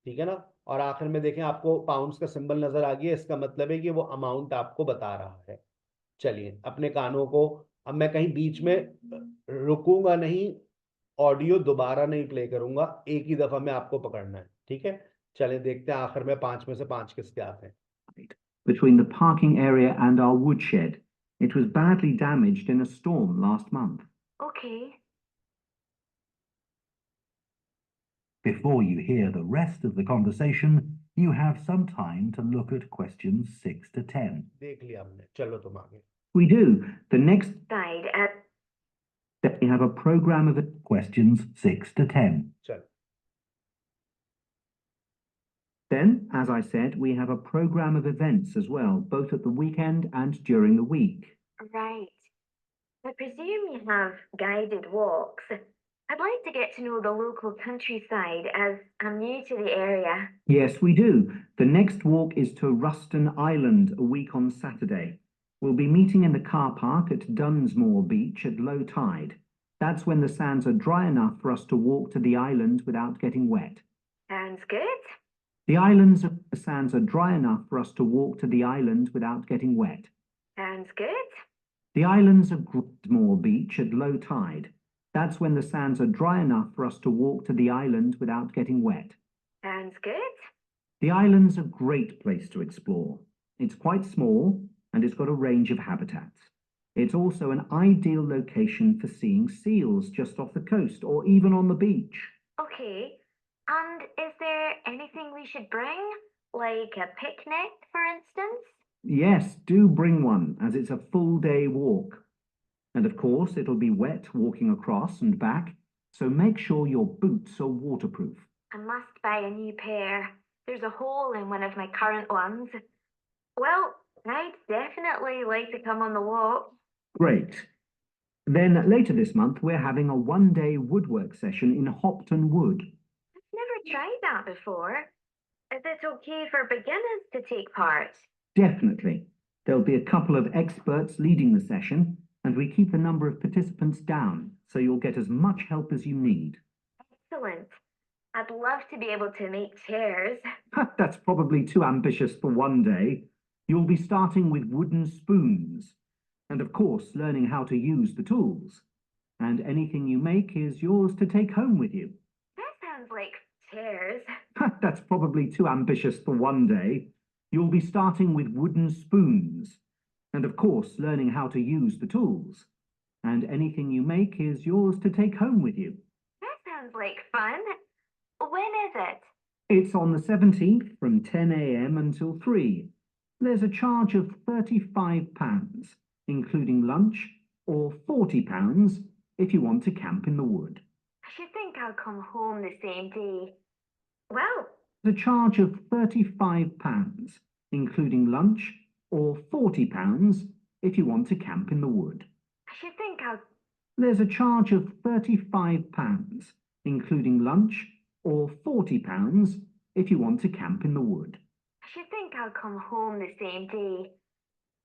ठीक है ना। और आखिर में देखें आपको पाउंड्स का सिंबल नजर आ गया, इसका मतलब है कि वो अमाउंट आपको बता रहा है। चलिए अपने कानों को, अब मैं कहीं बीच में रुकूंगा नहीं, ऑडियो दोबारा नहीं प्ले करूंगा, एक ही दफा में आपको पकड़ना है, ठीक है। चलिए देखते हैं आखिर में 5 में से 5 किसके आते हैं। Between the parking area and our woodshed. It was badly damaged in a storm last month. Okay. Before you hear the rest of the conversation, you have some time to look at questions 6 to 10. देख लिया हमने, चलो तुम आगे। We do. The next Side. we have a program of Questions 6 to 10. चलो, Then, as I said, we have a program of events as well, both at the weekend and during the week. Right. I presume you have guided walks. I'd like to get to know the local countryside as I'm new to the area. Yes, we do. The next walk is to Ruston Island a week on Saturday. We'll be meeting in the car park at Dunsmore Beach at low tide. That's when the sands are dry enough for us to walk to the island without getting wet. Sounds good. The sands are dry enough for us to walk to the island without getting wet. Sounds good. The islands of Dunsmore Beach at low tide. That's when the sands are dry enough for us to walk to the island without getting wet. Sounds good. The island's a great place to explore. It's quite small and it's got a range of habitats. It's also an ideal location for seeing seals just off the coast or even on the beach. Okay. And is there anything we should bring? Like a picnic, for instance? Yes, do bring one, as it's a full day walk. And of course, it'll be wet walking across and back, so make sure your boots are waterproof. I must buy a new pair. There's a hole in one of my current ones. Well, I'd definitely like to come on the walk. Great. Then later this month, we're having a one-day woodwork session in Hopton Wood. I've never tried that before. Is it okay for beginners to take part? Definitely. There'll be a couple of experts leading the session, and we keep the number of participants down, so you'll get as much help as you need. Excellent. I'd love to be able to make chairs. That's probably too ambitious for one day. You'll be starting with wooden spoons, and of course learning how to use the tools. And anything you make is yours to take home with you. That sounds like chairs. That's probably too ambitious for one day. You'll be starting with wooden spoons, and of course learning how to use the tools. And anything you make is yours to take home with you. That sounds like fun. When is it? It's on the 17th from 10 a.m. until 3. There's a charge of £35, including lunch, or £40 if you want to camp in the wood. I should think I'll come home the same day. Well, The charge of £35, including lunch, or £40 if you want to camp in the wood. I should think I'll... There's a charge of £35, including lunch, or £40 if you want to camp in the wood. I should think I'll come home the same day.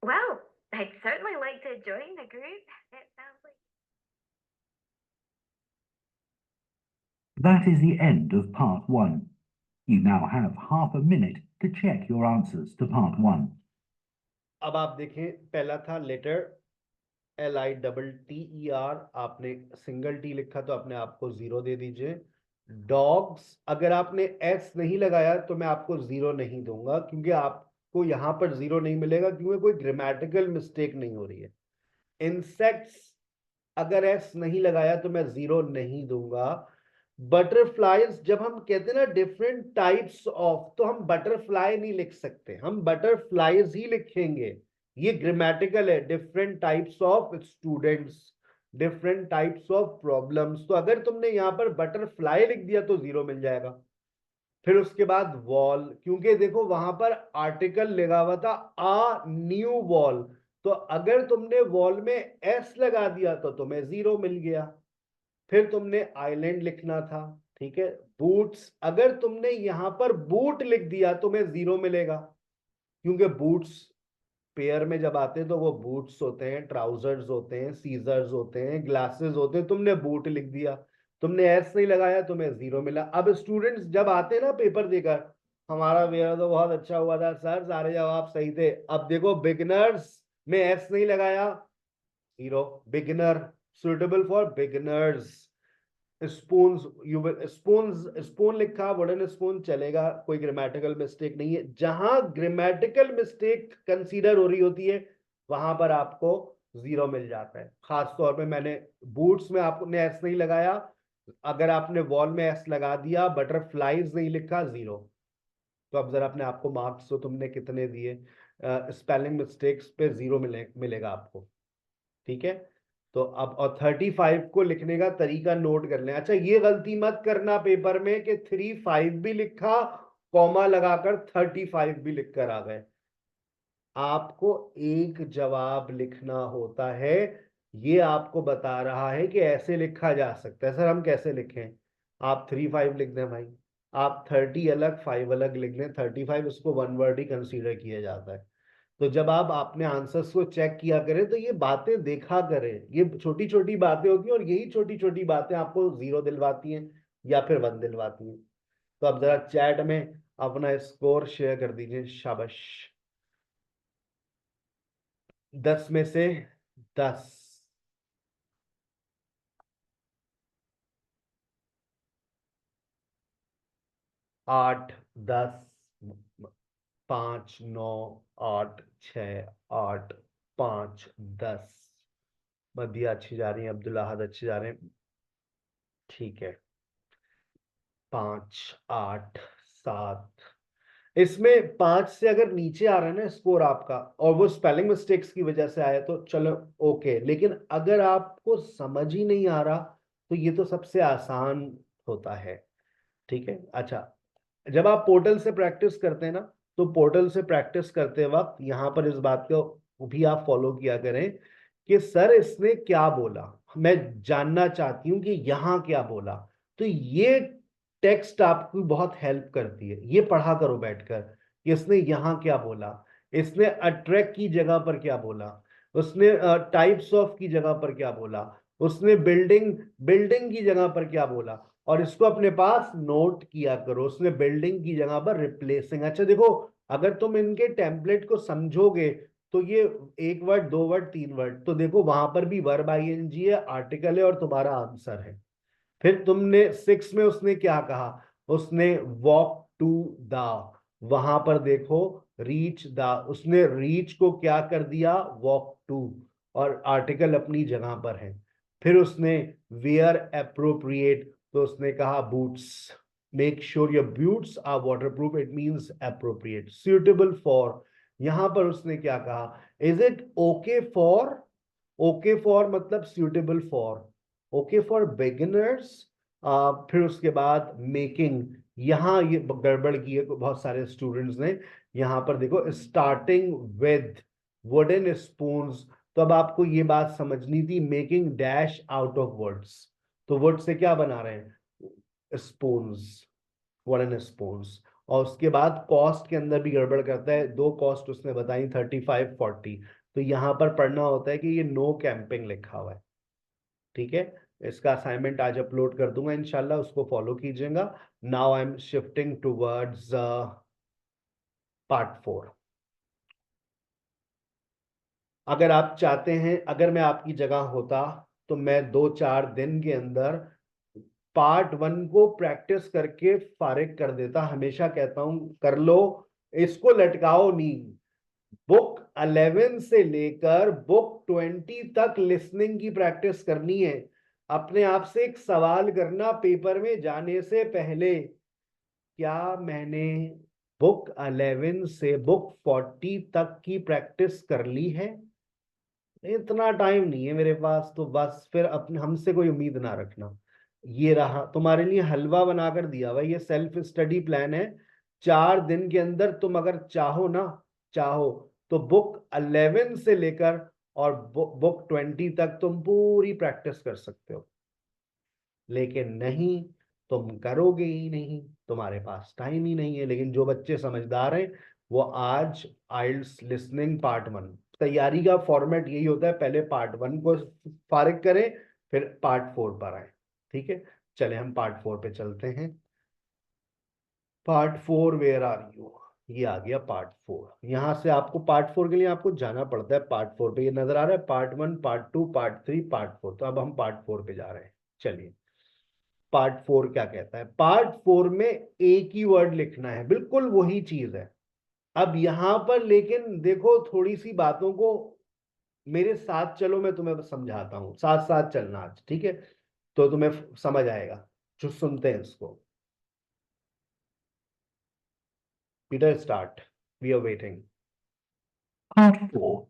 Well, I'd certainly like to join the group. It sounds like. That is the end of part 1. You now have half a minute to check your answers to part 1. अब आप देखें, पहला था letter LITTER, आपने single T लिखा तो अपने आप को 0 दे दीजिए। डॉग्स, अगर आपने S नहीं लगाया तो मैं आपको 0 नहीं दूंगा, क्योंकि आपको यहाँ पर 0 नहीं मिलेगा, क्योंकि कोई ग्रामेटिकल मिस्टेक नहीं हो रही है। इंसेक्ट्स, अगर S नहीं लगाया तो मैं 0 नहीं दूंगा। बटरफ्लाइज, जब हम कहते हैं ना डिफरेंट टाइप्स ऑफ, तो हम बटरफ्लाई नहीं लिख सकते, हम बटरफ्लाइज ही लिखेंगे। ये ग्रामेटिकल है, different types of students, different types of problems. तो अगर तुमने यहाँ पर बटरफ्लाई लिख दिया तो 0 मिल जाएगा। फिर उसके बाद वॉल, क्योंकि देखो वहां पर आर्टिकल लगा हुआ था आ न्यू वॉल, तो अगर तुमने वॉल में S लगा दिया तो तुम्हें 0 मिल गया। फिर तुमने आइलैंड लिखना था, ठीक है। बूट्स, अगर तुमने यहां पर बूट लिख दिया तो तुम्हें 0 मिलेगा, क्योंकि बूट्स पेयर में जब आते हैं तो वो बूट्स होते हैं, ट्राउजर्स होते हैं, सीजर्स होते हैं, ग्लासेस होते हैं। तुमने बूट लिख दिया, तुमने S नहीं लगाया, तुम्हें 0 मिला। अब स्टूडेंट्स जब आते हैं ना पेपर देकर, हमारा वेयर तो बहुत अच्छा हुआ था सर, सारे जवाब सही थे। अब देखो बिगिनर्स में S नहीं लगाया, 0। Beginner, suitable for beginners. Spoons, spoon लिखा, वुडन स्पून चलेगा, कोई ग्रामेटिकल मिस्टेक नहीं है। जहां ग्रामेटिकल मिस्टेक कंसीडर हो रही होती है वहां पर आपको 0 मिल जाता है। खास तौर पे मैंने बूट्स में आपने S नहीं लगाया, अगर आपने वॉल में S लगा दिया, बटरफ्लाइज नहीं लिखा, 0। तो अब जरा अपने आपको मार्क्स तो तुमने कितने दिए, स्पेलिंग मिस्टेक्स पे 0 मिलेगा आपको, ठीक है। तो अब और 35 को लिखने का तरीका नोट कर लें। अच्छा, ये गलती मत करना पेपर में कि 35 भी लिखा, कॉमा लगाकर 35 भी लिखकर आ गए। आपको एक जवाब लिखना होता है। ये आपको बता रहा है कि ऐसे लिखा जा सकता है। सर हम कैसे लिखें? आप 35 लिख दें भाई, आप 30 अलग 5 अलग लिख दें। 35 इसको वन वर्ड ही कंसीडर किया जाता है। तो जब आप अपने आंसर्स को चेक किया करें तो ये बातें देखा करें, ये छोटी छोटी बातें होती हैं, और यही छोटी छोटी बातें आपको 0 दिलवाती हैं या फिर 1 दिलवाती हैं। तो अब जरा चैट में अपना स्कोर शेयर कर दीजिए, शाबाश। 10 में से 10, 8, 10, 5, 9, 8, 6, 8, 5, 10। मदिया अच्छी जा रही है, अब्दुल अहद अच्छे जा रहे हैं, ठीक है। 5, 8, 7। इसमें 5 से अगर नीचे आ रहा है ना स्कोर आपका, और वो स्पेलिंग मिस्टेक्स की वजह से आया, तो चलो ओके। लेकिन अगर आपको समझ ही नहीं आ रहा तो ये तो सबसे आसान होता है, ठीक है। अच्छा, जब आप पोर्टल से प्रैक्टिस करते हैं ना, तो पोर्टल से प्रैक्टिस करते वक्त यहाँ पर इस बात को भी आप फॉलो किया करें कि सर इसने क्या बोला, मैं जानना चाहती हूँ कि यहाँ क्या बोला। तो ये टेक्स्ट आपको बहुत हेल्प करती है, ये पढ़ा करो बैठकर कि इसने यहाँ क्या बोला, इसने अट्रैक्ट की जगह पर क्या बोला, उसने टाइप्स ऑफ की जगह पर क्या बोला, उसने बिल्डिंग की जगह पर क्या बोला, और इसको अपने पास नोट किया करो। उसने बिल्डिंग की जगह पर रिप्लेसिंग। अच्छा देखो, अगर तुम इनके टेम्पलेट को समझोगे तो ये 1 वर्ड 2 वर्ड 3 वर्ड, तो देखो वहां पर भी वर्ब ING है, आर्टिकल है, और तुम्हारा आंसर है। फिर तुमने 6 में उसने क्या कहा, उसने वॉक टू द, वहां पर देखो रीच द, उसने रीच को क्या कर दिया, वॉक टू, और आर्टिकल अपनी जगह पर है। फिर उसने वेयर एप्रोप्रिएट, तो उसने कहा boots, make sure your boots are waterproof, it means appropriate. Suitable for, यहां पर उसने क्या कहा, is it okay for, okay for मतलब suitable for, okay for beginners. फिर उसके बाद मेकिंग, यहाँ ये गड़बड़ की है बहुत सारे स्टूडेंट्स ने। यहाँ पर देखो स्टार्टिंग विद वुडन स्पून्स, तो अब आपको ये बात समझनी थी, making dash out of words, तो वर्ड से क्या बना रहे हैं, स्पून्स, वुडन स्पून्स। और उसके बाद कॉस्ट के अंदर भी गड़बड़ करता है। दो कॉस्ट उसने बताई 35, 40। तो यहाँ पर पढ़ना होता है कि ये नो कैंपिंग लिखा हुआ है। ठीक है, इसका असाइनमेंट आज अपलोड कर दूंगा इंशाल्लाह, उसको फॉलो कीजिएगा। Now I am shifting towards part 4। अगर आप चाहते हैं, अगर मैं आपकी जगह होता तो मैं 2-4 दिन के अंदर पार्ट 1 को प्रैक्टिस करके फारिग कर देता। हमेशा कहता हूं कर लो, इसको लटकाओ नहीं। बुक 11 से लेकर बुक 20 तक लिसनिंग की प्रैक्टिस करनी है। अपने आप से एक सवाल करना पेपर में जाने से पहले, क्या मैंने बुक 11 से बुक 40 तक की प्रैक्टिस कर ली है? इतना टाइम नहीं है मेरे पास, तो बस फिर अपने हमसे कोई उम्मीद ना रखना। ये रहा तुम्हारे लिए हलवा बनाकर दिया हुआ, ये सेल्फ स्टडी प्लान है। 4 दिन के अंदर तुम अगर चाहो ना, चाहो तो बुक 11 से लेकर और बुक 20 तक तुम पूरी प्रैक्टिस कर सकते हो। लेकिन नहीं, तुम करोगे ही नहीं, तुम्हारे पास टाइम ही नहीं है। लेकिन जो बच्चे समझदार हैं वो आज आइल्स लिसनिंग पार्ट 1, तैयारी का फॉर्मेट यही होता है, पहले पार्ट 1 को फारिग करें, फिर पार्ट 4 पर आए। ठीक है, चले हम पार्ट 4 पे चलते हैं। Part 4, where are you? ये आ गया पार्ट 4। यहां से आपको पार्ट 4 के लिए आपको जाना पड़ता है पार्ट 4 पे। ये नजर आ रहा है पार्ट 1, पार्ट 2, पार्ट 3, पार्ट 4। तो अब हम पार्ट 4 पे जा रहे हैं। चलिए, पार्ट 4 क्या कहता है? पार्ट 4 में एक ही वर्ड लिखना है, बिल्कुल वही चीज है। अब यहां पर लेकिन देखो, थोड़ी सी बातों को मेरे साथ चलो, मैं तुम्हें समझाता हूं, साथ साथ चलना आज, ठीक है? तो तुम्हें समझ आएगा जो सुनते हैं इसको। Peter, start, we are waiting. Part 4.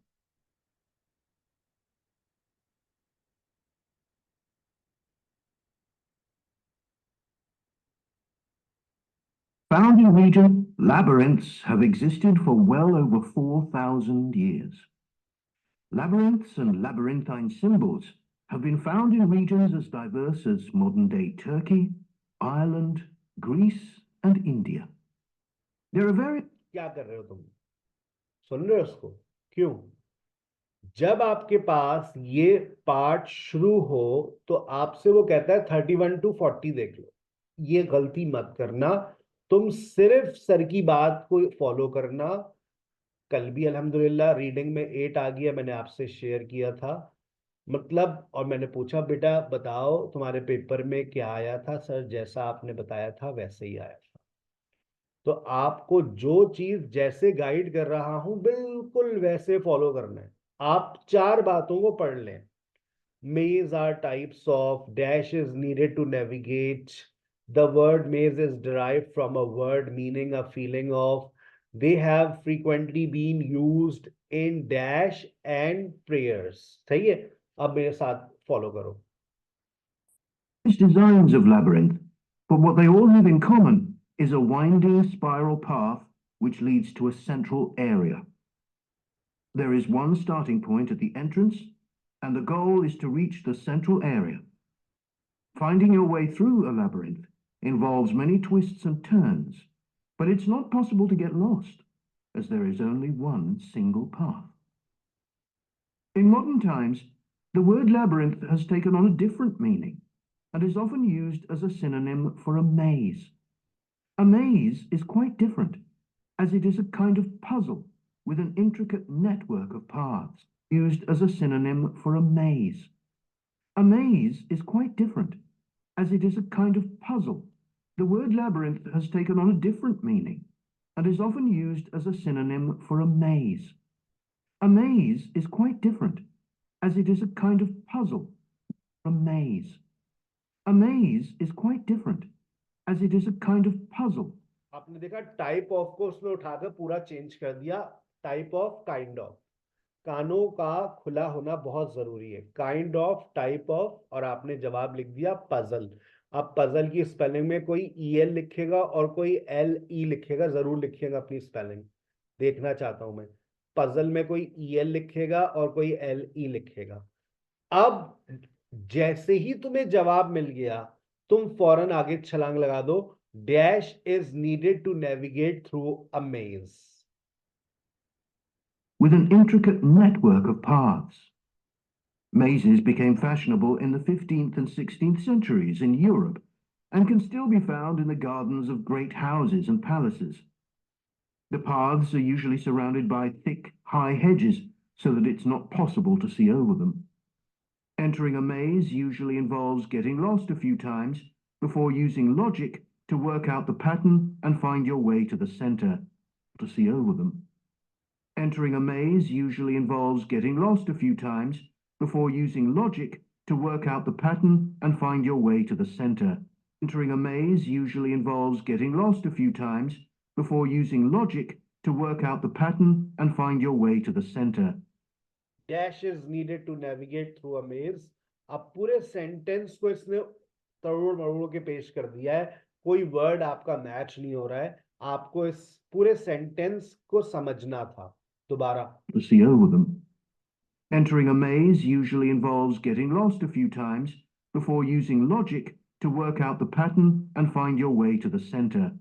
Found in region, labyrinths have existed for well over 4,000 years. Labyrinths and labyrinthine symbols have been found in regions as diverse as modern-day Turkey, Ireland, Greece, and India. There are very... क्या कर रहे हो तुम? सुन रहे हो उसको? क्यों? जब आपके पास ये पार्ट शुरू हो तो आपसे वो कहता है 31 to 40 देख लो। ये गलती मत करना, तुम सिर्फ सर की बात को फॉलो करना। कल भी अल्हम्दुलिल्लाह रीडिंग में 8 आ गया, मैंने आपसे शेयर किया था। मतलब, और मैंने पूछा बेटा बताओ तुम्हारे पेपर में क्या आया था? सर जैसा आपने बताया था वैसे ही आया था। तो आपको जो चीज जैसे गाइड कर रहा हूं बिल्कुल वैसे फॉलो करना है। आप 4 बातों को पढ़ लें। Maze are types of, dash is needed to navigate. The word maze is derived from a word meaning a feeling of. They have frequently been used in dash and prayers. सही है? अब मेरे साथ फॉलो करो। designs of labyrinth, but what they all have in common is a winding spiral path which leads to a central area. There is one starting point at the entrance, and the goal is to reach the central area. Finding your way through a labyrinth involves many twists and turns, but it's not possible to get lost, as there is only one single path. In modern times, the word labyrinth has taken on a different meaning and is often used as a synonym for a maze. A maze is quite different, as it is a kind of puzzle with an intricate network of paths, used as a synonym for a maze. A maze is quite different, as it is a kind of puzzle. The word labyrinth has taken on a different meaning and is often used as a synonym for a maze. A maze is quite different, as it is a kind of puzzle. A maze. A maze is quite different, as it is a kind of puzzle. आपने देखा type of को उसने उठाकर पूरा change कर दिया, type of, kind of. कानों का खुला होना बहुत जरूरी है। काइंड ऑफ, टाइप ऑफ, और आपने जवाब लिख दिया पजल। अब पजल की स्पेलिंग में कोई EL लिखेगा और कोई LE लिखेगा, जरूर लिखिएगा अपनी स्पेलिंग, देखना चाहता हूं मैं। पजल में कोई EL लिखेगा और कोई LE लिखेगा। अब जैसे ही तुम्हें जवाब मिल गया तुम फौरन आगे छलांग लगा दो Dash is needed to navigate through a maze. With an intricate network of paths. Mazes became fashionable in the 15th and 16th centuries in Europe and can still be found in the gardens of great houses and palaces. The paths are usually surrounded by thick, high hedges so that it's not possible to see over them. Entering a maze usually involves getting lost a few times before using logic to work out the pattern and find your way to the center to see over them. Entering a maze usually involves getting lost a few times before using logic to work out the pattern and find your way to the center. Entering a maze usually involves getting lost a few times before using logic to work out the pattern and find your way to the center. Dash is needed to navigate through a maze. अब पूरे sentence को इसने तरोड़ मरोड़ के पेश कर दिया है. कोई वर्ड आपका मैच नहीं हो रहा है. आपको इस पूरे सेंटेंस को समझना था. दोबारा. To see over them. Entering a maze usually involves getting lost a few times before using logic to work out the pattern and find your way to the center.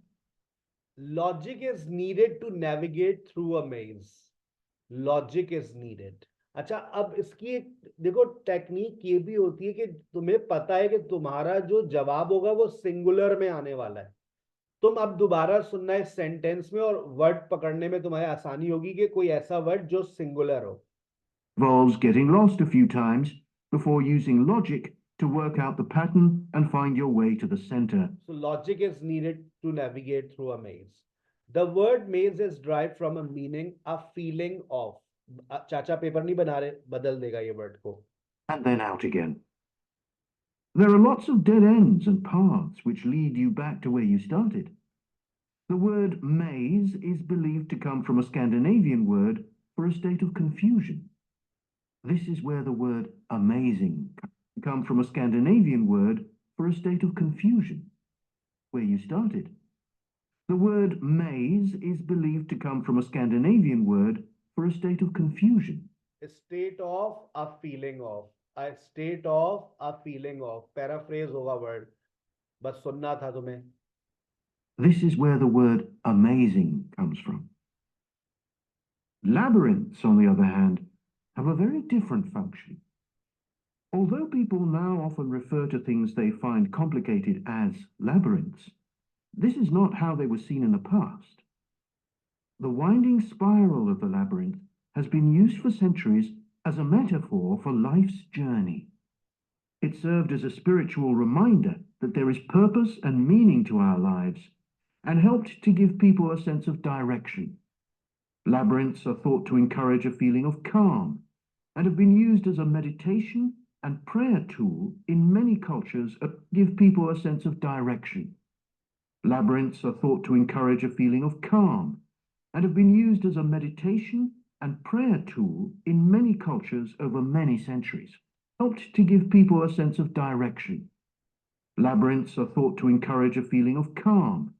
Logic is needed to navigate through a maze. Logic is needed. अच्छा, अब इसकी एक देखो technique ये भी होती है कि तुम्हें पता है कि तुम्हारा जो जवाब होगा वो सिंगुलर में आने वाला है. तुम अब दोबारा सुनना इस सेंटेंस में और वर्ड पकड़ने में तुम्हें आसानी होगी कि कोई ऐसा वर्ड जो सिंगुलर हो. Involves getting lost a few times before using logic to work out the pattern and find your way to the center. So logic is needed to navigate through a maze. The word maze is derived from a meaning, a feeling of. चाचा paper नहीं बना रहे, बदल देगा ये word को. And then out again. There are lots of dead ends and paths which lead you back to where you started. The word maze is believed to come from a Scandinavian word for a state of confusion. This is where the word amazing comes from, a Scandinavian word for a state of confusion, where you started. The word maze is believed to come from a Scandinavian word for a state of confusion. A state of, a feeling of. A state of, a feeling of. Paraphrase होगा word. बस सुनना था तुम्हें. This is where the word amazing comes from. Labyrinths, on the other hand, have a very different function. Although people now often refer to things they find complicated as labyrinths, this is not how they were seen in the past. The winding spiral of the labyrinth has been used for centuries as a metaphor for life's journey. It served as a spiritual reminder that there is purpose and meaning to our lives and helped to give people a sense of direction. Labyrinths are thought to encourage a feeling of calm and have been used as a meditation and prayer tool in many cultures to give people a sense of direction. Labyrinths are thought to encourage a feeling of calm and have been used as a meditation and prayer tool in many cultures over many centuries, helped to give people a sense of direction. Labyrinths are thought to encourage a feeling of calm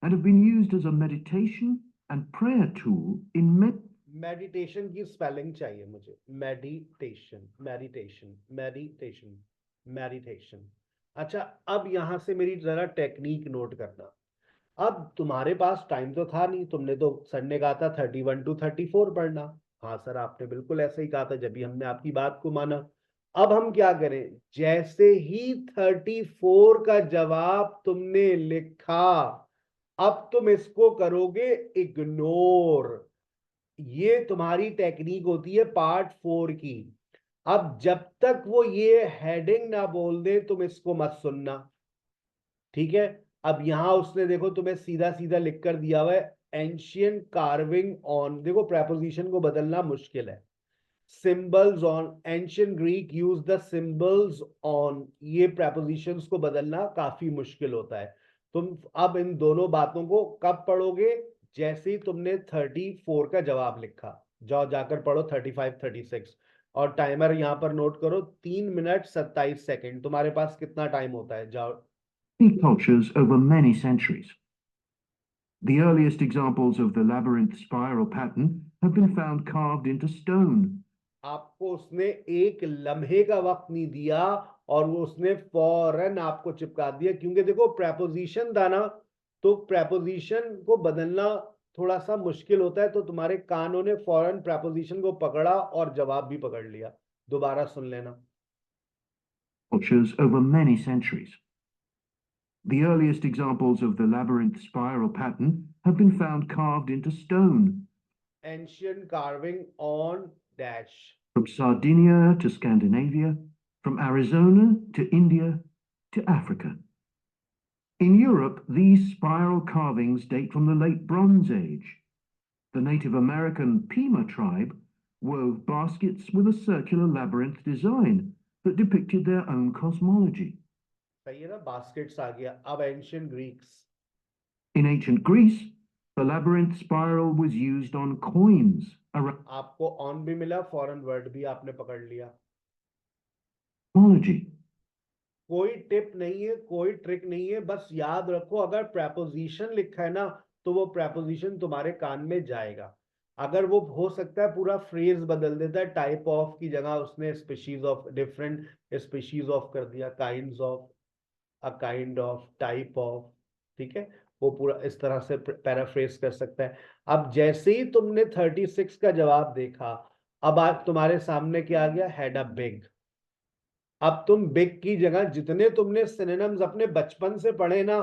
and have been used as a meditation and prayer tool in many. Meditation की spelling चाहिए मुझे. Meditation, meditation, meditation, meditation. अच्छा, अब यहां से मेरी जरा technique note करना. अब तुम्हारे पास टाइम तो था नहीं. तुमने तो सर ने कहा था 31 to 34 पढ़ना. हाँ सर, आपने बिल्कुल ऐसे ही कहा था जब भी हमने आपकी बात को माना. अब हम क्या करें? जैसे ही 34 का जवाब तुमने लिखा, अब तुम इसको करोगे इग्नोर. ये तुम्हारी टेक्निक होती है पार्ट 4 की. अब जब तक वो ये हेडिंग ना बोल दे तुम इसको मत सुनना. ठीक है. अब यहां उसने देखो तुम्हें सीधा सीधा लिख कर दिया हुआ है एंशियंट कार्विंग ऑन. देखो प्रेपोजिशन को बदलना मुश्किल है. Symbols on. Ancient Greek use the symbols on. ये प्रेपोजिशंस को बदलना काफी मुश्किल होता है. तुम अब इन दोनों बातों को कब पढ़ोगे? जैसे ही तुमने 34 का जवाब लिखा. जाओ जाकर पढ़ो 35, 36. और टाइमर यहां पर नोट करो 3 मिनट 27 सेकंड. तुम्हारे पास कितना टाइम होता है? जाओ. Cultures over many centuries. The earliest examples of the labyrinth spiral pattern have been found carved into stone. आपको उसने एक लम्हे का वक्त नहीं दिया और वो उसने फौरन आपको चिपका दिया. क्योंकि देखो प्रेपोजिशन था ना, तो preposition को बदलना थोड़ा सा मुश्किल होता है, तो तुम्हारे कानों ने फौरन preposition को पकड़ा और जवाब भी पकड़ लिया। दोबारा सुन लेना। Cultures over many centuries. The earliest examples of the labyrinth spiral pattern have been found carved into stone. Ancient carving on dash. From Sardinia to Scandinavia, from Arizona to India to Africa. In Europe, these spiral carvings date from the late Bronze Age. The Native American Pima tribe wove baskets with a circular labyrinth design that depicted their own cosmology. सही है ना, baskets आ गया। अब ancient Greeks. In ancient Greece, the labyrinth spiral was used on coins around आपको on भी मिला, foreign word भी आपने पकड़ लिया। cosmology. कोई टिप नहीं है, कोई ट्रिक नहीं है, बस याद रखो अगर preposition लिखा है ना तो वो preposition तुम्हारे कान में जाएगा। अगर वो हो सकता है पूरा फ्रेज बदल देता है, टाइप ऑफ की जगह उसने species of, different species of कर दिया, kinds of, a kind of, type of, ठीक है, वो पूरा इस तरह से पैराफ्रेज कर सकता है। अब जैसे ही तुमने 36 का जवाब देखा, अब आज तुम्हारे सामने क्या आ गया, हैड अ बिग। अब तुम बिग की जगह जितने तुमने सिनोनिम्स अपने बचपन से पढ़े ना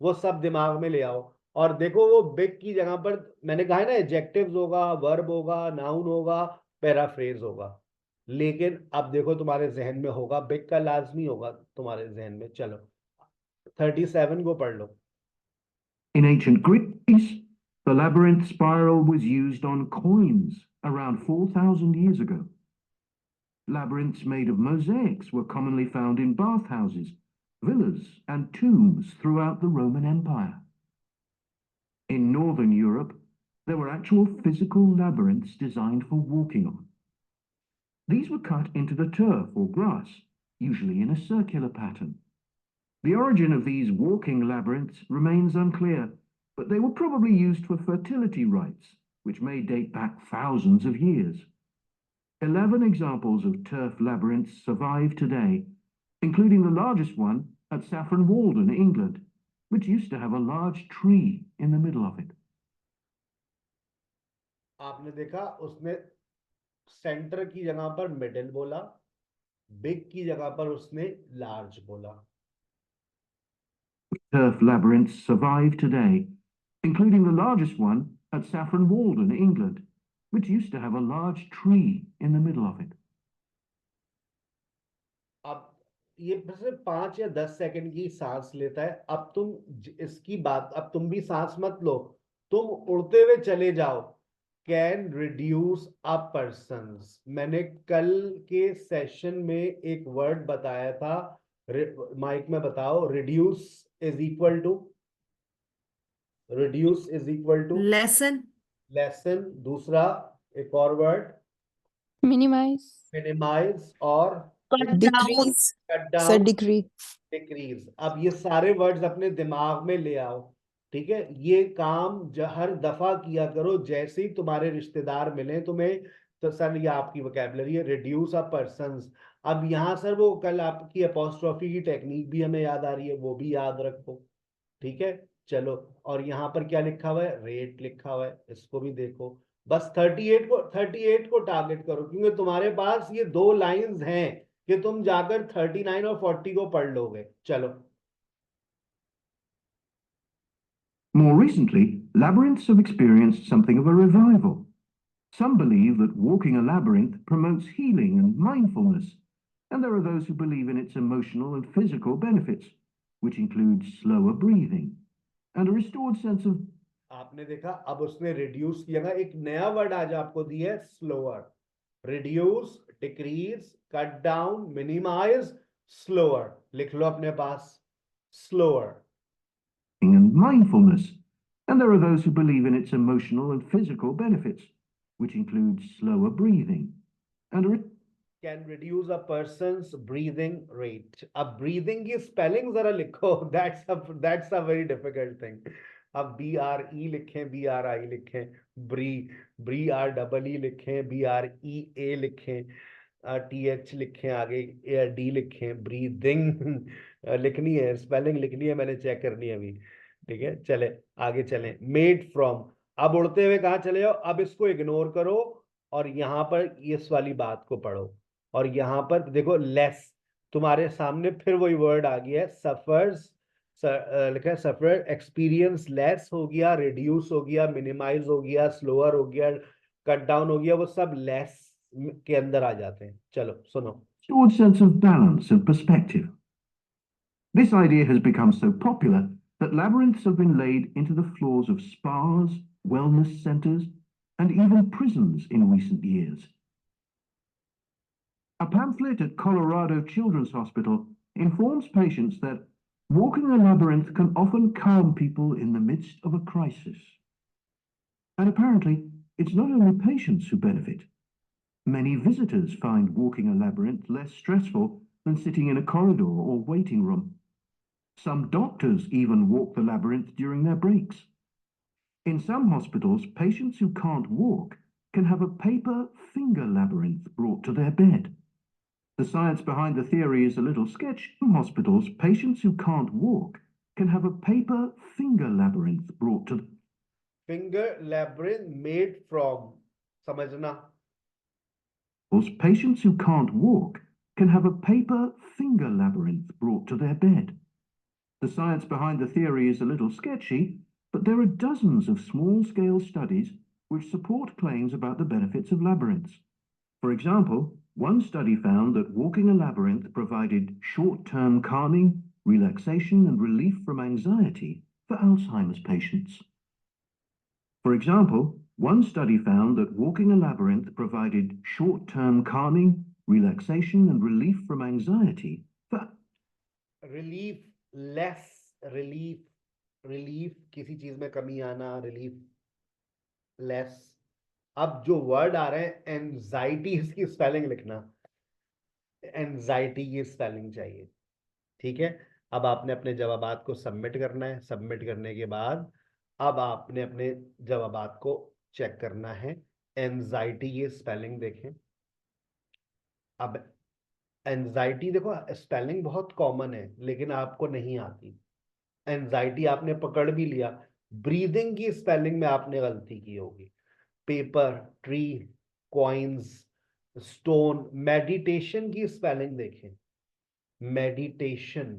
वो सब दिमाग में ले आओ, और देखो वो बिग की जगह पर मैंने कहा है ना एडजेक्टिव्स होगा, वर्ब होगा, नाउन होगा, पैराफ्रेज होगा। लेकिन अब देखो तुम्हारे जहन में होगा, बिग का लाजमी होगा तुम्हारे जहन में। चलो 37 को पढ़ लो। In ancient Greece, the labyrinth spiral was used on coins around 4,000 years ago. Labyrinths made of mosaics were commonly found in bathhouses, villas, and tombs throughout the Roman Empire. In northern Europe, there were actual physical labyrinths designed for walking on. These were cut into the turf or grass, usually in a circular pattern. The origin of these walking labyrinths remains unclear, but they were probably used for fertility rites, which may date back thousands of years. 11 examples of turf labyrinths survive today, including the largest one at Saffron Walden, England, which used to have a large tree in the middle of it. आपने देखा उसने centre की जगह पर middle बोला, big की जगह पर उसने लार्ज बोला। Turf labyrinths survive today, including the largest one at Saffron Walden, England, which used to have a large tree in the middle of it. अब ये सिर्फ 5 या 10 सेकंड की सांस लेता है। अब तुम इसकी बात, अब तुम भी सांस मत लो, तुम उड़ते हुए चले जाओ। कैन रिड्यूस अ पर्सन्स, मैंने कल के सेशन में एक वर्ड बताया था, माइक में बताओ। Reduce is equal to, reduce is equal to lessen, lessen. दूसरा एक और वर्ड मिनिमाइज, मिनिमाइज, और decrease, cut sir down, decrease. Decrease. अब ये सारे वर्ड्स अपने दिमाग में ले आओ, ठीक है। ये काम हर दफा किया करो जैसे ही तुम्हारे रिश्तेदार मिले तुम्हें, तो सर ये आपकी वोकैबुलरी है, रिड्यूस ऑफ पर्सन्स। अब यहाँ सर वो कल आपकी अपोस्ट्रोफी की टेक्निक भी हमें याद आ रही है, वो भी याद रखो, ठीक है। चलो, और यहाँ पर क्या लिखा हुआ है, रेट लिखा हुआ है, इसको भी देखो। बस 38 को टारगेट करो, क्योंकि तुम्हारे पास ये 2 लाइंस हैं कि तुम जाकर 39 और 40 को पढ़ लोगे। चलो। More recently, labyrinths have experienced something of a revival. Some believe that walking a labyrinth promotes healing and mindfulness, and there are those who believe in its emotional and physical benefits, which include slower breathing and a restored sense of... आपने देखा, अब उसने reduce की जगह एक नया word आज आपको दिया है, slower. Reduce, decrease, cut down, minimize, slower. लिख लो अपने पास, slower. and mindfulness, and there are those who believe in its emotional and physical benefits, which include slower breathing and can reduce a person's breathing rate. अब breathing की spelling जरा लिखो, that's a very difficult thing. अब BRE लिखें, BRI लिखें, BREE लिखें, BREA लिखें, TH लिखें, आगे D लिखें, breathing लिखनी है, स्पेलिंग लिखनी है, मैंने चेक करनी है अभी। ठीक है, चले आगे चलें। मेड फ्रॉम, अब उड़ते हुए कहाँ चले जाओ, अब इसको इग्नोर करो और यहां पर इस वाली बात को पढ़ो। और यहां पर देखो लेस, तुम्हारे सामने फिर वही वर्ड आ गया है, सफर्स, लिखा है सफर, एक्सपीरियंस लेस हो गया, रिड्यूस हो गया, मिनिमाइज हो गया, स्लोअर हो गया, कट डाउन हो गया, वो सब लेस के अंदर आ जाते हैं। चलो सुनो। Restored sense of balance and perspective. This idea has become so popular that labyrinths have been laid into the floors of spas, wellness centers, and even prisons in recent years. A pamphlet at Colorado Children's Hospital informs patients that walking a labyrinth can often calm people in the midst of a crisis. And apparently, it's not only patients who benefit. Many visitors find walking a labyrinth less stressful than sitting in a corridor or waiting room. Some doctors even walk the labyrinth during their breaks. In some hospitals, patients who can't walk can have a paper finger labyrinth brought to their bed. The science behind the theory is a little sketchy. In hospitals, patients who can't walk can have a paper finger labyrinth brought to finger labyrinth made from, समझना। patients who can't walk can have a paper finger labyrinth brought to their bed. The science behind the theory is a little sketchy, but there are dozens of small-scale studies which support claims about the benefits of labyrinths. For example, one study found that walking a labyrinth provided short-term calming, relaxation, and relief from anxiety for Alzheimer's patients. For example, one study found that walking a labyrinth provided short-term calming, relaxation, and relief from anxiety for relief, less, relief, relief किसी चीज में कमी आना, relief, less. अब जो word आ रहे हैं anxiety, इसकी स्पेलिंग लिखना, एंजाइटी की स्पेलिंग चाहिए। ठीक है, अब आपने अपने जवाबात को सबमिट करना है। सबमिट करने के बाद अब आपने अपने जवाबात को चेक करना है। एंजाइटी की स्पेलिंग देखें। अब एंजाइटी देखो, स्पेलिंग बहुत कॉमन है लेकिन आपको नहीं आती। एंजाइटी आपने पकड़ भी लिया, ब्रीदिंग की स्पेलिंग में आपने गलती की होगी। Paper, tree, coins, stone. Meditation की स्पेलिंग देखें, meditation.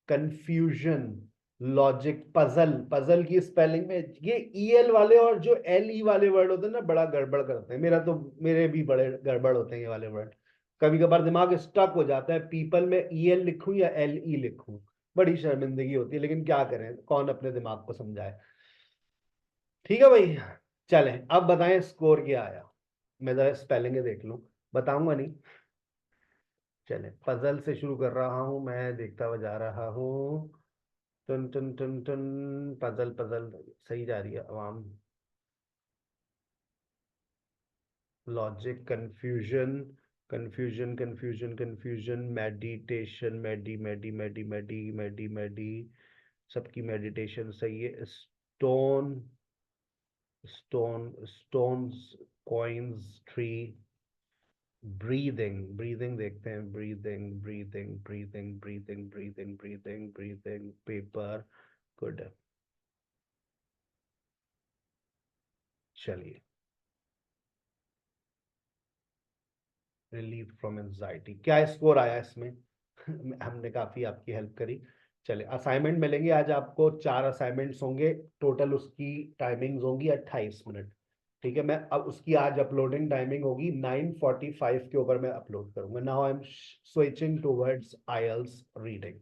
Confusion, logic, puzzle, puzzle की स्पेलिंग में ये ईएल वाले और जो एल ई वाले वर्ड होते हैं ना, बड़ा गड़बड़ करते हैं। मेरे भी बड़े गड़बड़ होते हैं ये वाले वर्ड। कभी कभार दिमाग स्टक हो जाता है, पीपल में ईएल लिखूं या एल ई लिखूं, बड़ी शर्मिंदगी होती है, लेकिन क्या करें, कौन अपने दिमाग को समझाए। ठीक है भाई, चलें अब बताएं स्कोर क्या आया। मैं जरा स्पेलिंग देख लूं, बताऊंगा नहीं। चले पजल से शुरू कर रहा हूं, मैं देखता हुआ जा रहा हूं। टन टन टन टन, पजल पजल सही जा रही है आवाम। Logic, confusion, confusion confusion confusion, meditation, मेडी मेडी मेडी मेडी मेडी मेडी, सबकी मेडिटेशन सही है। Stone, stone, stones, coins, tree. Breathing, breathing देखते हैं, breathing breathing breathing breathing breathing breathing breathing, paper, good. चलिए, रिलीफ फ्रॉम एंजाइटी, क्या स्कोर आया इसमें? हमने काफी आपकी हेल्प करी। चलिए असाइनमेंट मिलेंगे आज आपको, 4 असाइनमेंट्स होंगे टोटल, उसकी टाइमिंग्स होंगी 28 मिनट। ठीक है, मैं अब उसकी आज अपलोडिंग टाइमिंग होगी 9:45 के ऊपर मैं अपलोड करूंगा। Now I am switching towards IELTS reading.